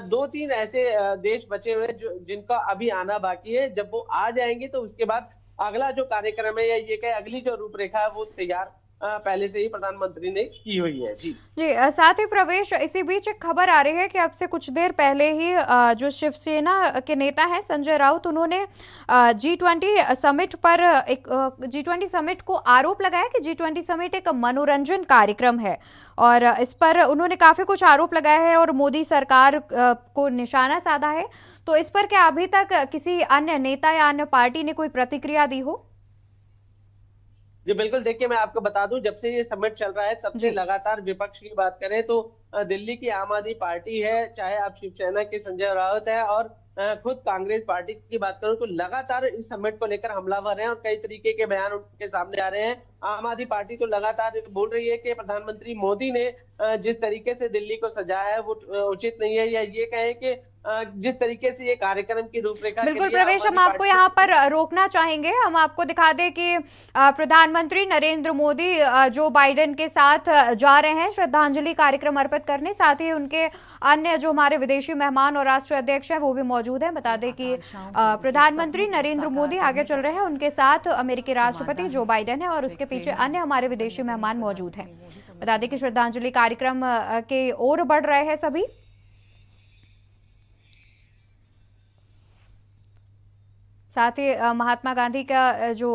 2-3 ऐसे देश बचे हुए जो जिनका अभी आना बाकी है। जब वो आ जाएंगे तो उसके बाद अगला जो कार्यक्रम है या ये कहे अगली जो रूपरेखा है वो तैयार पहले से ही प्रधानमंत्री ने की हुई है। जी जी साथ ही प्रवेश इसी बीच एक खबर आ रही है कि अब से कुछ देर पहले ही जो शिवसेना के नेता हैं संजय राउत, उन्होंने G20 समिट पर एक G20 समिट को आरोप लगाया कि G20 समिट एक मनोरंजन कार्यक्रम है और इस पर उन्होंने काफी कुछ आरोप लगाया है और मोदी सरकार को निशाना साधा है। तो इस पर क्या अभी तक किसी अन्य नेता या अन्य पार्टी ने कोई प्रतिक्रिया दी हो? जी बिल्कुल, देखिए मैं आपको बता दूं जब से ये समिट चल रहा है तब से जी लगातार विपक्ष की बात करें तो दिल्ली की आम आदमी पार्टी है, चाहे आप शिवसेना के संजय राउत है और खुद कांग्रेस पार्टी की बात करूं तो लगातार इस समिट को लेकर हमलावर हैं और कई तरीके के बयान उनके सामने आ रहे हैं। आम आदमी पार्टी तो लगातार बोल रही है कि प्रधानमंत्री मोदी ने जिस तरीके से दिल्ली को सजाया है वो उचित नहीं है, या ये कहें कि जिस तरीके से ये कार्यक्रम की रूपरेखा के बिल्कुल लिए प्रवेश, हम आपको यहाँ पर रोकना चाहेंगे। हम आपको दिखा दें कि प्रधानमंत्री नरेंद्र मोदी जो बाइडेन के साथ जा रहे हैं श्रद्धांजलि कार्यक्रम अर्पित करने, साथ ही उनके अन्य जो हमारे विदेशी मेहमान और राष्ट्रीय अध्यक्ष हैं वो भी मौजूद हैं। बता दें कि प्रधानमंत्री नरेंद्र मोदी आगे चल रहे हैं, उनके साथ अमेरिकी राष्ट्रपति जो बाइडेन है और उसके पीछे अन्य हमारे विदेशी मेहमान मौजूद हैं। बता दें कि श्रद्धांजलि कार्यक्रम के ओर बढ़ रहे हैं सभी। साथ ही महात्मा गांधी का जो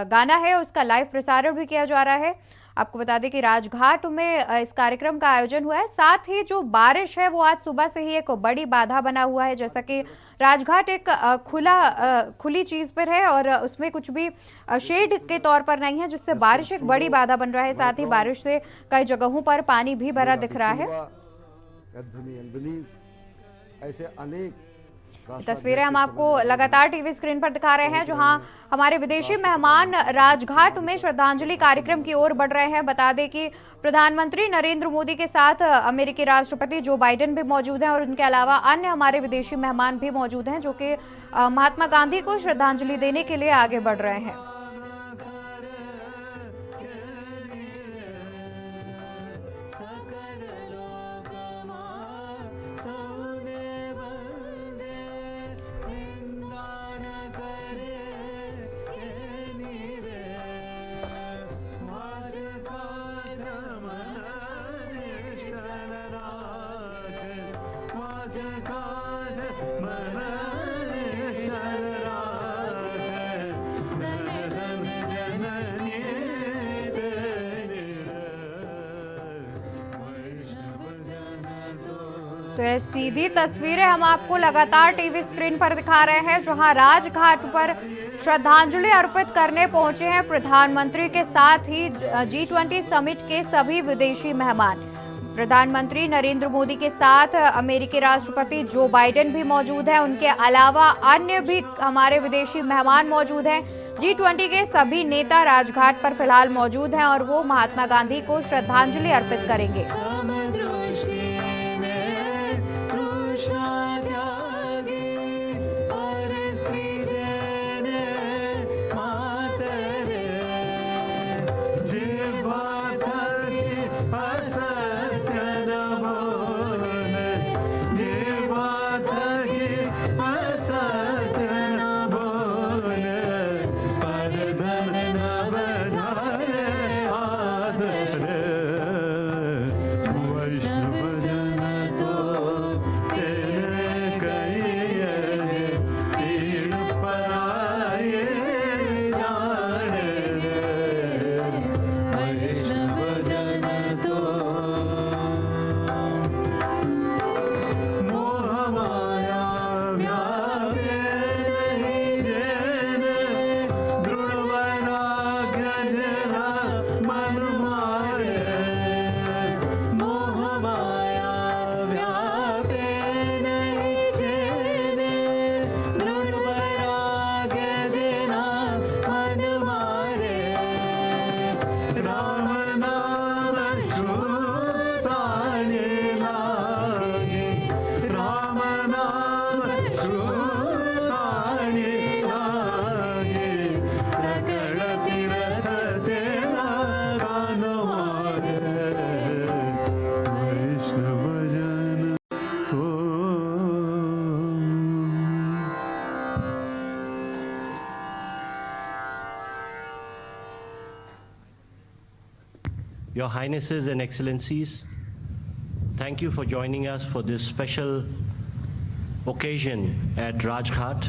गाना है उसका लाइव प्रसारण भी किया जा रहा है। आपको बता दें कि राजघाट में इस कार्यक्रम का आयोजन हुआ है। साथ ही जो बारिश है वो आज सुबह से ही एक बड़ी बाधा बना हुआ है, जैसा कि राजघाट एक खुली चीज पर है और उसमें कुछ भी शेड के तौर पर नहीं है, जिससे बारिश एक बड़ी बाधा बन रहा है। साथ ही बारिश से कई जगहों पर पानी भी भरा दिख रहा है। ऐसे अनेक तस्वीरें हम आपको लगातार टीवी स्क्रीन पर दिखा रहे हैं, जहां हमारे विदेशी मेहमान राजघाट में श्रद्धांजलि कार्यक्रम की ओर बढ़ रहे हैं। बता दें कि प्रधानमंत्री नरेंद्र मोदी के साथ अमेरिकी राष्ट्रपति जो बाइडेन भी मौजूद हैं और उनके अलावा अन्य हमारे विदेशी मेहमान भी मौजूद हैं, जो कि महात्मा गांधी को श्रद्धांजलि देने के लिए आगे बढ़ रहे हैं। तो ये सीधी तस्वीरें हम आपको लगातार टीवी स्क्रीन पर दिखा रहे हैं, जहां राजघाट पर श्रद्धांजलि अर्पित करने पहुंचे हैं प्रधानमंत्री के साथ ही G20 समिट के सभी विदेशी मेहमान। प्रधानमंत्री नरेंद्र मोदी के साथ अमेरिकी राष्ट्रपति जो बाइडेन भी मौजूद हैं, उनके अलावा अन्य भी हमारे विदेशी मेहमान मौजूद हैं। G20 के सभी नेता राजघाट पर फिलहाल मौजूद हैं और वो महात्मा गांधी को श्रद्धांजलि अर्पित करेंगे। Your Highnesses and Excellencies, thank you for joining us for this special occasion at Rajghat.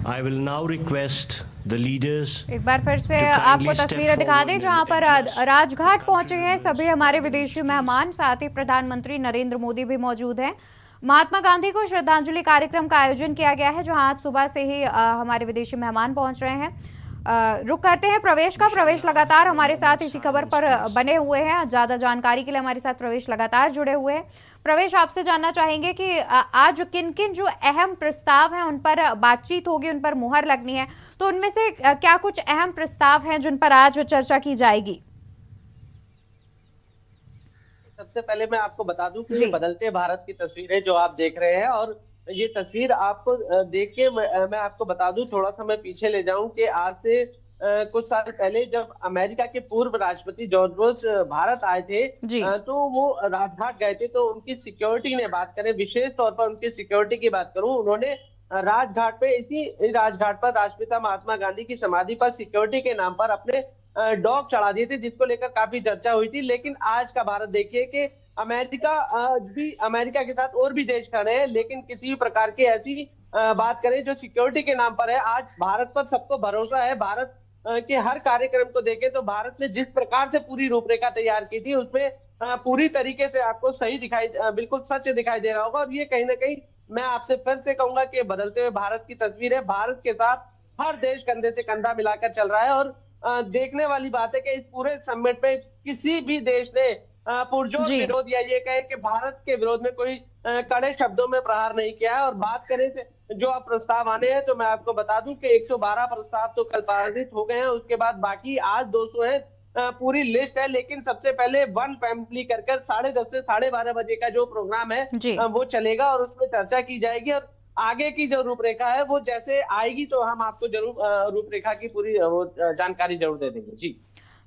I will now request the leaders. एक बार फिर से आपको तस्वीरें दिखा दें जहां पर राजघाट पहुंचे हैं सभी हमारे विदेशी मेहमान, साथ ही प्रधानमंत्री नरेंद्र मोदी भी मौजूद हैं। महात्मा गांधी को श्रद्धांजलि कार्यक्रम का आयोजन किया गया है, जहां आज सुबह से ही हमारे विदेशी मेहमान पहुंच रहे हैं। रुक करते हैं प्रवेश का। प्रवेश लगातार हमारे साथ इसी खबर पर बने हुए हैं, ज्यादा जानकारी के लिए हमारे साथ प्रवेश लगातार जुड़े हुए हैं। प्रवेश, आपसे जानना चाहेंगे कि आज किन किन जो अहम प्रस्ताव हैं उन पर बातचीत होगी, उन पर मुहर लगनी है, तो उनमें से क्या कुछ अहम प्रस्ताव हैं जिन पर आज चर्चा की जाएगी? सबसे पहले मैं आपको बता दूं कि बदलते भारत की तस्वीरें जो आप देख रहे हैं, और ये तस्वीर आपको देख के मैं आपको बता दूं, थोड़ा सा मैं पीछे ले जाऊं कि आज से कुछ साल पहले जब अमेरिका के पूर्व राष्ट्रपति जॉर्ज बुश भारत आए थे, तो वो राजघाट गए थे। तो उनकी सिक्योरिटी ने बात करें, विशेष तौर पर उनकी सिक्योरिटी की बात करूं, उन्होंने राजघाट पे, इसी राजघाट पर राष्ट्रपिता महात्मा गांधी की समाधि पर सिक्योरिटी के नाम पर अपने डॉग चढ़ा दिए थे, जिसको लेकर काफी चर्चा हुई थी। लेकिन आज का भारत देखिए कि अमेरिका के साथ और भी देश खड़े हैं, लेकिन किसी भी प्रकार की ऐसी बात करें जो सिक्योरिटी के नाम पर है। आज भारत पर सबको भरोसा है। भारत के हर कार्यक्रम को देखें तो भारत ने जिस प्रकार से पूरी रूपरेखा तैयार की थी, उसमें पूरी तरीके से आपको बिल्कुल सच दिखाई दे रहा होगा। और ये कहीं ना कहीं मैं आपसे फिर से कहूंगा कि बदलते हुए भारत की तस्वीर है। भारत के साथ हर देश कंधे से कंधा मिलाकर चल रहा है, और देखने वाली बात है कि इस पूरे समिट में किसी भी देश ने पुरजोर विरोध या ये कहे कि भारत के विरोध में कोई कड़े शब्दों में प्रहार नहीं किया है। और बात करें जो अब प्रस्ताव आने हैं, तो मैं आपको बता दूं कि 112 प्रस्ताव तो कल पारित हो गए हैं, उसके बाद बाकी आज 200 है, पूरी लिस्ट है। लेकिन सबसे पहले वन फैमिली कर 10:30 से 12:30 बजे का जो प्रोग्राम है वो चलेगा, और उसमें चर्चा की जाएगी। और आगे की जो रूपरेखा है वो जैसे आएगी तो हम आपको जरूर रूपरेखा की पूरी जानकारी जरूर दे देंगे।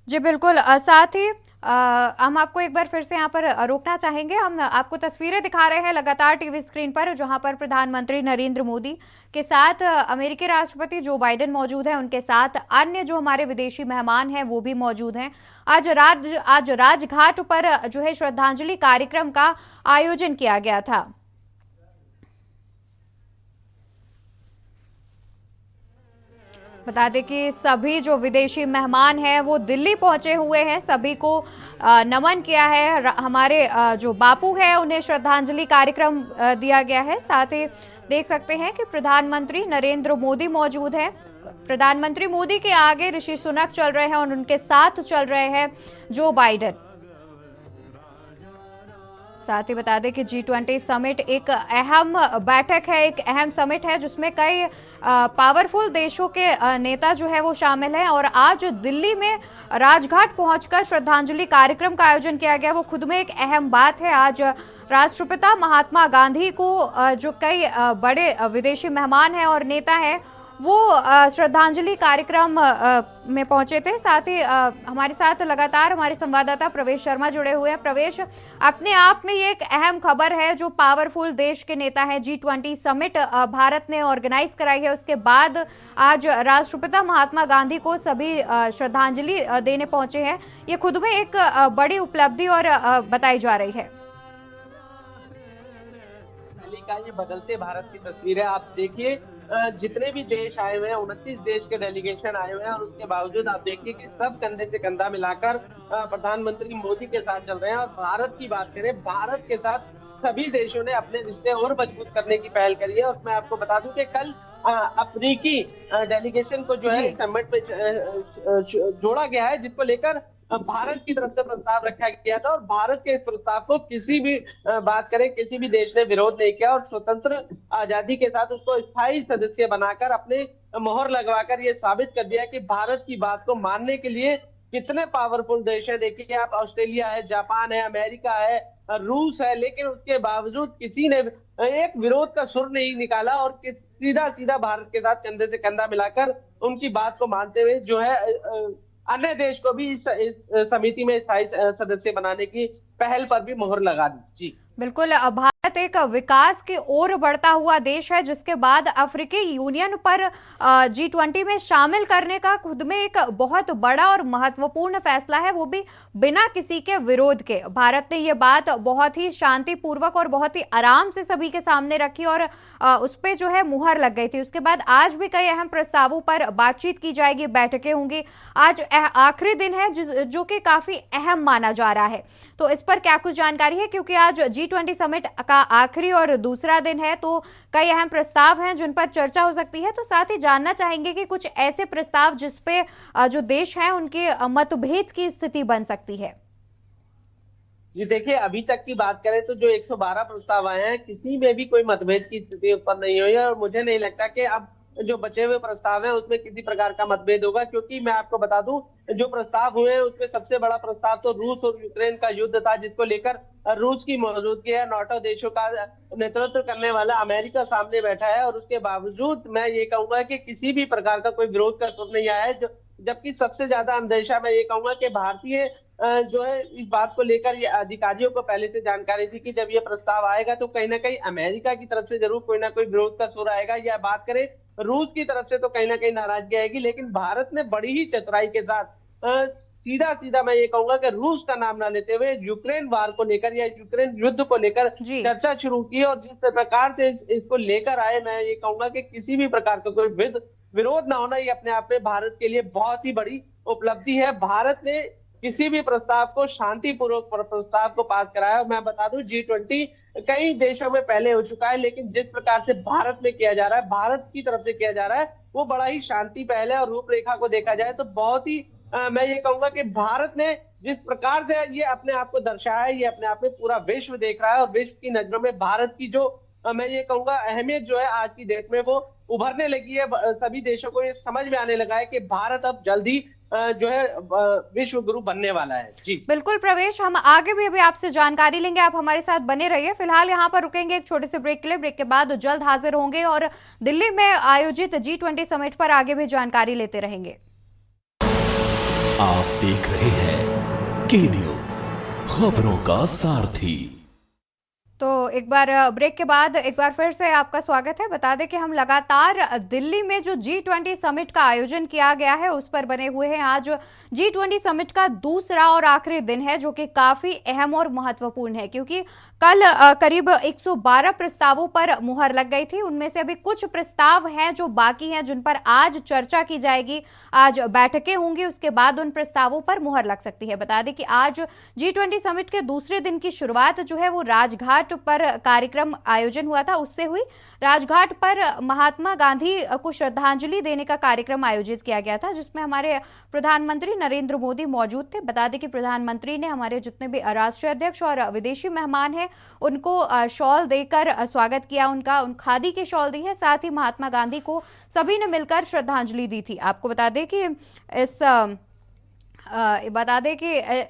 जी बिल्कुल। साथ ही हम आपको एक बार फिर से यहाँ पर रोकना चाहेंगे। हम आपको तस्वीरें दिखा रहे हैं लगातार टीवी स्क्रीन पर, जहाँ पर प्रधानमंत्री नरेंद्र मोदी के साथ अमेरिकी राष्ट्रपति जो बाइडेन मौजूद हैं, उनके साथ अन्य जो हमारे विदेशी मेहमान हैं वो भी मौजूद हैं। आज राजघाट पर जो है श्रद्धांजलि कार्यक्रम का आयोजन किया गया था। बता दें कि सभी जो विदेशी मेहमान हैं वो दिल्ली पहुंचे हुए हैं, सभी को नमन किया है। हमारे जो बापू है उन्हें श्रद्धांजलि कार्यक्रम दिया गया है। साथ ही देख सकते हैं कि प्रधानमंत्री नरेंद्र मोदी मौजूद हैं। प्रधानमंत्री मोदी के आगे ऋषि सुनक चल रहे हैं और उनके साथ चल रहे हैं जो बाइडेन। साथ ही बता दें कि G20 समिट एक अहम बैठक है, एक अहम समिट है जिसमें कई पावरफुल देशों के नेता जो है वो शामिल हैं। और आज दिल्ली में राजघाट पहुंचकर श्रद्धांजलि कार्यक्रम का आयोजन किया गया, वो खुद में एक अहम बात है। आज राष्ट्रपिता महात्मा गांधी को जो कई बड़े विदेशी मेहमान हैं और नेता हैं वो श्रद्धांजलि कार्यक्रम में पहुंचे थे। साथ ही हमारे साथ लगातार हमारे संवाददाता प्रवेश शर्मा जुड़े हुए हैं। प्रवेश, अपने आप में ये एक अहम खबर है, जो पावरफुल देश के नेता हैं, G20 समिट भारत ने ऑर्गेनाइज कराई है, उसके बाद आज राष्ट्रपिता महात्मा गांधी को सभी श्रद्धांजलि देने पहुंचे हैं। ये खुद में एक बड़ी उपलब्धि और बताई जा रही है। ये बदलते भारत की तस्वीर है। आप देखिए जितने भी देश आए हुए हैं, 29 देश के डेलीगेशन आए हुए हैं, और उसके बावजूद आप देखिए कि सब कंधे से कंधा मिलाकर प्रधानमंत्री मोदी के साथ चल रहे हैं। और भारत की बात करें, भारत के साथ सभी देशों ने अपने रिश्ते और मजबूत करने की पहल करी है। और मैं आपको बता दूं कि कल अफ्रीकी डेलीगेशन को जो है समिट में जोड़ा गया है, जिसको लेकर भारत की तरफ से प्रस्ताव रखा गया था। और भारत के इस प्रस्ताव को किसी भी बात करें, किसी भी देश ने विरोध नहीं किया, और स्वतंत्र आजादी के साथ उसको स्थायी सदस्य बनाकर अपने मोहर लगवाकर ये साबित कर दिया कि भारत की बात को मानने के लिए कितने पावरफुल देश है। देखिए आप, ऑस्ट्रेलिया है, जापान है, अमेरिका है, रूस है, लेकिन उसके बावजूद किसी ने एक विरोध का सुर नहीं निकाला और सीधा सीधा भारत के साथ कंधे से कंधा मिलाकर उनकी बात को मानते हुए जो है अन्य देश को भी इस समिति में स्थायी सदस्य बनाने की पहल पर भी मोहर लगा दी। जी बिल्कुल, भारत एक विकास की ओर बढ़ता हुआ देश है, जिसके बाद अफ्रीकी यूनियन पर G20 में शामिल करने का खुद में एक बहुत बड़ा और महत्वपूर्ण फैसला है, वो भी बिना किसी के विरोध के। भारत ने ये बात बहुत ही शांतिपूर्वक और बहुत ही आराम से सभी के सामने रखी और उस पर जो है मुहर लग गई थी। उसके बाद आज भी कई अहम प्रस्तावों पर बातचीत की जाएगी, बैठकें होंगी। आज आखिरी दिन है जो कि काफी अहम माना जा रहा है, तो इस पर क्या कुछ जानकारी है? क्योंकि आज G20 समिट का आखिरी और दूसरा दिन है, तो कई अहम प्रस्ताव हैं जिन पर चर्चा हो सकती है। तो साथ ही जानना चाहेंगे कि कुछ ऐसे प्रस्ताव जिस पे जो देश हैं उनके मतभेद की स्थिति बन सकती है। जी देखिए, अभी तक की बात करें तो जो 112 प्रस्ताव आए हैं, किसी में भी कोई मतभेद की स्थिति उत्पन्न नहीं हुई है। और मुझे नहीं लगता कि अब जो बचे हुए प्रस्ताव हैं उसमें किसी प्रकार का मतभेद होगा, क्योंकि मैं आपको बता दूं जो प्रस्ताव हुए हैं उसमें सबसे बड़ा प्रस्ताव तो रूस और यूक्रेन का युद्ध था, जिसको लेकर रूस की मौजूदगी है, नाटो देशों का नेतृत्व करने वाला अमेरिका सामने बैठा है। और उसके बावजूद मैं ये कहूंगा कि किसी भी प्रकार का कोई विरोध का सुर नहीं आया है। जबकि सबसे ज्यादा अंदेशा मैं ये कहूंगा कि भारतीय जो है इस बात को लेकर ये अधिकारियों को पहले से जानकारी थी कि जब ये प्रस्ताव आएगा तो कहीं ना कहीं अमेरिका की तरफ से जरूर कोई ना कोई विरोध का सुर आएगा। या बात करें रूस की तरफ से तो कहीं ना कहीं नाराजगी आएगी। लेकिन भारत ने बड़ी ही चतुराई के साथ सीधा सीधा मैं ये कहूंगा कि रूस का नाम ना लेते हुए यूक्रेन वार को लेकर या यूक्रेन युद्ध को लेकर चर्चा शुरू की। और जिस प्रकार से इसको लेकर आए, मैं ये कहूंगा कि किसी भी प्रकार का कोई विरोध ना होना, ये अपने आप में भारत के लिए बहुत ही बड़ी उपलब्धि है। भारत ने किसी भी प्रस्ताव को शांतिपूर्वक प्रस्ताव को पास कराया। और मैं बता दूं G20 कई देशों में पहले हो चुका है, लेकिन जिस प्रकार से भारत में किया जा रहा है, भारत की तरफ से किया जा रहा है, वो बड़ा ही शांति पहल है। और रूपरेखा को देखा जाए तो बहुत ही मैं ये कहूंगा कि भारत ने जिस प्रकार से ये अपने आप को दर्शाया है, ये अपने आप में पूरा विश्व देख रहा है। और विश्व की नजरों में भारत की जो मैं ये कहूंगा अहमियत जो है आज की डेट में वो उभरने लगी है। सभी देशों को ये समझ में आने लगा है कि भारत अब जल्दी जो है विश्व गुरु बनने वाला है। जी बिल्कुल प्रवेश, हम आगे भी अभी आपसे जानकारी लेंगे, आप हमारे साथ बने रहिए। फिलहाल यहाँ पर रुकेंगे एक छोटे से ब्रेक के लिए। ब्रेक के बाद जल्द हाजिर होंगे और दिल्ली में आयोजित G20 समिट पर आगे भी जानकारी लेते रहेंगे। आप देख रहे हैं के न्यूज़, खबरों का सारथी। तो एक बार ब्रेक के बाद एक बार फिर से आपका स्वागत है। बता दें कि हम लगातार दिल्ली में जो G20 समिट का आयोजन किया गया है उस पर बने हुए हैं। आज G20 समिट का दूसरा और आखिरी दिन है, जो कि काफी अहम और महत्वपूर्ण है, क्योंकि कल करीब 112 प्रस्तावों पर मुहर लग गई थी। उनमें से अभी कुछ प्रस्ताव हैं जो बाकी हैं, जिन पर आज चर्चा की जाएगी, आज बैठकें होंगी, उसके बाद उन प्रस्तावों पर मुहर लग सकती है। बता दें कि आज G20 समिट के दूसरे दिन की शुरुआत जो है वो राजघाट पर कार्यक्रम आयोजन हुआ था, उससे हुई। राजघाट पर महात्मा गांधी को श्रद्धांजलि देने का कार्यक्रम आयोजित किया गया था, जिसमें हमारे प्रधानमंत्री नरेंद्र मोदी मौजूद थे। बता दें कि प्रधानमंत्री ने हमारे जितने भी राष्ट्रीय अध्यक्ष और विदेशी मेहमान हैं उनको शॉल देकर स्वागत किया, उन खादी के शॉल दी है। साथ ही महात्मा गांधी को सभी ने मिलकर श्रद्धांजलि दी थी। आपको बता दें कि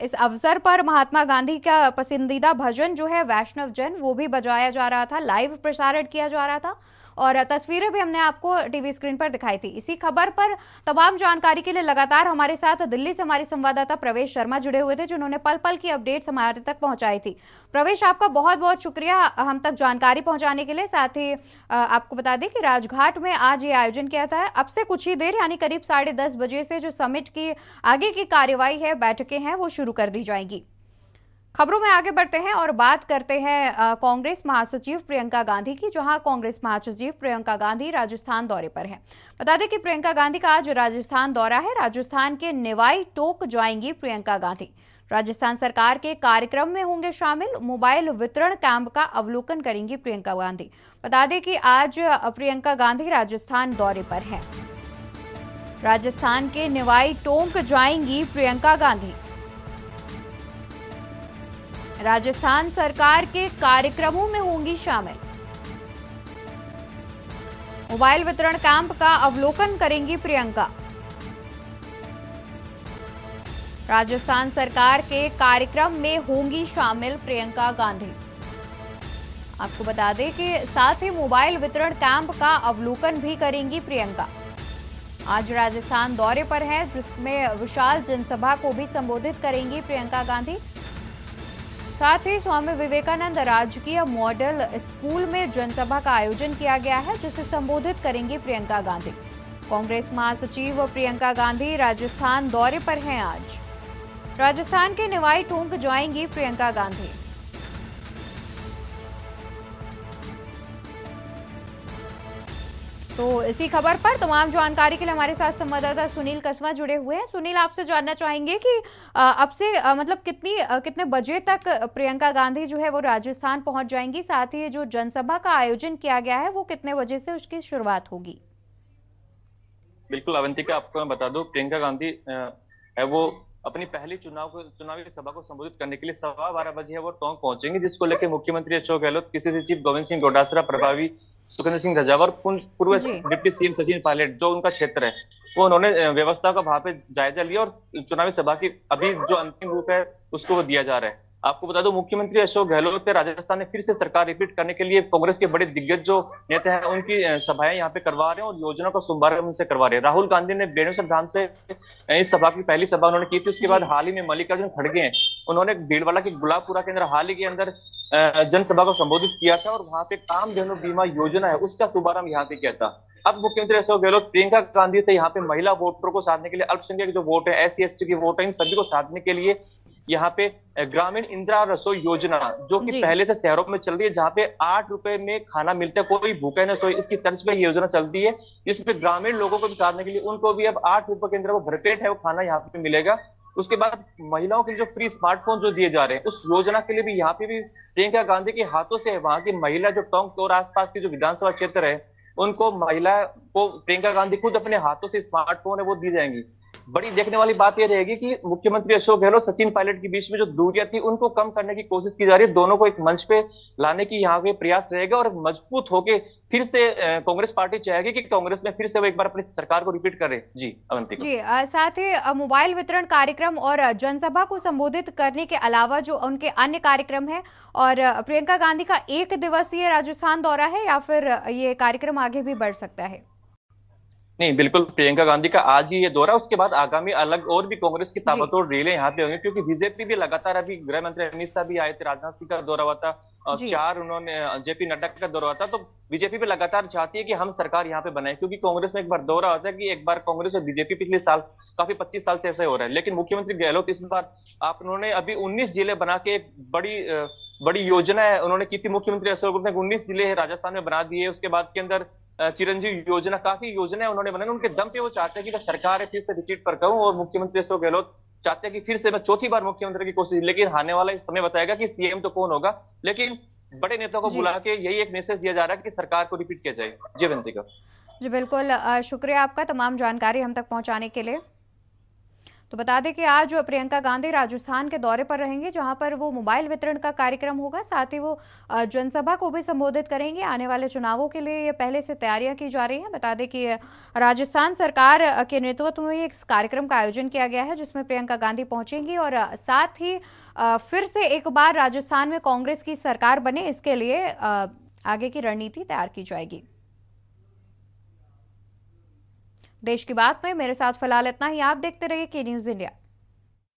इस अवसर पर महात्मा गांधी का पसंदीदा भजन जो है वैष्णव जन, वो भी बजाया जा रहा था, लाइव प्रसारित किया जा रहा था, और तस्वीरें भी हमने आपको टीवी स्क्रीन पर दिखाई थी। इसी खबर पर तमाम जानकारी के लिए लगातार हमारे साथ दिल्ली से हमारी संवाददाता प्रवेश शर्मा जुड़े हुए थे, जिन्होंने पल पल की अपडेट्स हमारे तक पहुंचाई थी। प्रवेश, आपका बहुत बहुत शुक्रिया हम तक जानकारी पहुंचाने के लिए। साथ ही आपको बता दें कि राजघाट में आज ये आयोजन किया था। अब से कुछ ही देर यानी करीब 10:30 बजे से जो समिट की आगे की कार्यवाही है, बैठकें हैं, वो शुरू कर दी जाएंगी। खबरों में आगे बढ़ते हैं और बात करते हैं कांग्रेस महासचिव प्रियंका गांधी की, जहां कांग्रेस महासचिव प्रियंका गांधी राजस्थान दौरे पर हैं। बता दें कि प्रियंका गांधी का आज राजस्थान दौरा है। राजस्थान के निवाई टोक जाएंगी प्रियंका गांधी। राजस्थान सरकार के कार्यक्रम में होंगे शामिल। मोबाइल वितरण कैंप का अवलोकन करेंगी प्रियंका गांधी। बता दें कि आज प्रियंका गांधी राजस्थान दौरे पर है। राजस्थान के निवाई टोंक जाएंगी प्रियंका गांधी। राजस्थान सरकार के कार्यक्रमों में होंगी शामिल। मोबाइल वितरण कैंप का अवलोकन करेंगी प्रियंका। राजस्थान सरकार के कार्यक्रम में होंगी शामिल प्रियंका गांधी। आपको बता दें कि साथ ही मोबाइल वितरण कैंप का अवलोकन भी करेंगी प्रियंका। आज राजस्थान दौरे पर है, जिसमें विशाल जनसभा को भी संबोधित करेंगी प्रियंका गांधी। साथ ही स्वामी विवेकानंद राजकीय मॉडल स्कूल में जनसभा का आयोजन किया गया है, जिसे संबोधित करेंगी प्रियंका गांधी। कांग्रेस महासचिव प्रियंका गांधी राजस्थान दौरे पर हैं आज। राजस्थान के निवाई टोंक जाएंगी प्रियंका गांधी। तो इसी खबर पर तमाम जानकारी के लिए हमारे साथ संवाददाता सुनील कसवा जुड़े हुए हैं। सुनील, आपसे जानना चाहेंगे कि अब से मतलब कितने बजे तक प्रियंका गांधी जो है वो राजस्थान पहुंच जाएंगी, साथ ही जो जनसभा का आयोजन किया गया है वो कितने बजे से उसकी शुरुआत होगी? बिल्कुल अवंतिका, आपको मैं बता दूं, प्रियंका गांधी है वो अपनी पहली चुनावी सभा को संबोधित करने के लिए 12:15 बजे है वो टोंक पहुंचेंगे, जिसको लेकर मुख्यमंत्री अशोक गहलोत, पीसीसी चीफ गोविंद सिंह डोटासरा, प्रभावी सुखेंद्र सिंह रजावर, पूर्व डिप्टी सीएम सचिन पायलट, जो उनका क्षेत्र है, वो उन्होंने व्यवस्था का वहां पे जायजा लिया और चुनावी सभा की अभी जो अंतिम रूप है उसको वो दिया जा रहा है। आपको बता दो, मुख्यमंत्री अशोक गहलोत राजस्थान में फिर से सरकार रिपीट करने के लिए कांग्रेस के बड़े दिग्गज जो नेता हैं उनकी सभाएं यहाँ पे करवा रहे हैं और योजना का शुभारंभ उनसे करवा रहे हैं। राहुल गांधी ने बेणुसर धाम से इस सभा की पहली सभा उन्होंने की थी। उसके बाद हाल ही में मल्लिकार्जुन खड़गे हैं, उन्होंने भीलवाड़ा के गुलाबपुरा के अंदर हाल ही के अंदर जनसभा को संबोधित किया था और वहां पे कामधेनु बीमा योजना है उसका शुभारंभ यहाँ पे किया था। अब मुख्यमंत्री अशोक गहलोत प्रियंका गांधी से यहाँ पे महिला वोटरों को साधने के लिए, अल्पसंख्यक जो वोट है, SC ST के वोट है, इन सभी को साधने के लिए यहाँ पे ग्रामीण इंदिरा रसोई योजना जो कि पहले से शहरों में चल रही है, जहाँ पे 8 रुपए में खाना मिलता है, कोई भूखा न सोए, इसकी तर्ज पे योजना चलती है, जिसपे ग्रामीण लोगों को भी साधने के लिए उनको भी अब 8 रुपए के अंदर वो भरपेट है वो खाना यहाँ पे मिलेगा। उसके बाद महिलाओं के लिए जो फ्री स्मार्टफोन जो दिए जा रहे हैं, उस योजना के लिए भी यहाँ पे भी प्रियंका गांधी के हाथों से वहां की महिला जो टोंक और आसपास के जो विधानसभा क्षेत्र है उनको महिला को प्रियंका गांधी खुद अपने हाथों से स्मार्टफोन है वो दी जाएंगी। बड़ी देखने वाली बात यह रहेगी कि मुख्यमंत्री अशोक गहलोत सचिन पायलट के बीच में जो दूरियां थी उनको कम करने की कोशिश की जा रही है, दोनों को एक मंच पे लाने की यहाँ पे प्रयास रहेगा और मजबूत होके फिर से कांग्रेस पार्टी चाहेगी कि कांग्रेस में फिर से वो एक बार अपनी सरकार को रिपीट करे। जी अवंतिका जी, साथ ही मोबाइल वितरण कार्यक्रम और जनसभा को संबोधित करने के अलावा जो उनके अन्य कार्यक्रम है, और प्रियंका गांधी का 1 दिवसीय राजस्थान दौरा है या फिर ये कार्यक्रम आगे भी बढ़ सकता है? नहीं, बिल्कुल प्रियंका गांधी का आज ही ये दौरा, उसके बाद आगामी अलग और भी कांग्रेस की ताबड़तोड़ रेलें यहाँ पे होंगी, क्योंकि बीजेपी भी लगातार, अभी गृह मंत्री अमित शाह भी आए थे, राजनाथ सिंह का दौरा हुआ था, और जी 4 उन्होंने जेपी नड्डा का दौरा हुआ था। तो बीजेपी भी लगातार चाहती है कि हम सरकार यहाँ पे बनाए, क्योंकि कांग्रेस में एक बार दौरा होता है कि एक बार कांग्रेस और बीजेपी पिछले साल काफी 25 साल से ऐसा हो रहा है, लेकिन मुख्यमंत्री गहलोत इस बार आप उन्होंने अभी 19 जिले बना के एक बड़ी योजना है उन्होंने की थी। मुख्यमंत्री अशोक गहलोत ने 19 जिले राजस्थान में बना दिए, उसके बाद के अंदर चिरंजीव योजना, काफी योजनाएं उन्होंने बनाई। उनके दम पे वो चाहते हैं कि मैं सरकार है फिर से रिपीट पर कहूं, और मुख्यमंत्री अशोक गहलोत चाहते हैं कि फिर से मैं चौथी बार मुख्यमंत्री की कोशिश, लेकिन आने वाला समय बताएगा कि सीएम तो कौन होगा। लेकिन बड़े नेताओं को जी बुला के यही एक मैसेज दिया जा रहा है कि सरकार को रिपीट किया जाए। जी अवंतिका। जी बिल्कुल, शुक्रिया आपका तमाम जानकारी हम तक पहुंचाने के लिए। तो बता दें कि आज प्रियंका गांधी राजस्थान के दौरे पर रहेंगे, जहां पर वो मोबाइल वितरण का कार्यक्रम होगा, साथ ही वो जनसभा को भी संबोधित करेंगे। आने वाले चुनावों के लिए ये पहले से तैयारियां की जा रही हैं। बता दें कि राजस्थान सरकार के नेतृत्व में इस कार्यक्रम का आयोजन किया गया है, जिसमें प्रियंका गांधी पहुंचेंगी और साथ ही फिर से एक बार राजस्थान में कांग्रेस की सरकार बने, इसके लिए आगे की रणनीति तैयार की जाएगी। देश की बात में मेरे साथ फिलहाल इतना ही। आप देखते रहिए के न्यूज़ इंडिया।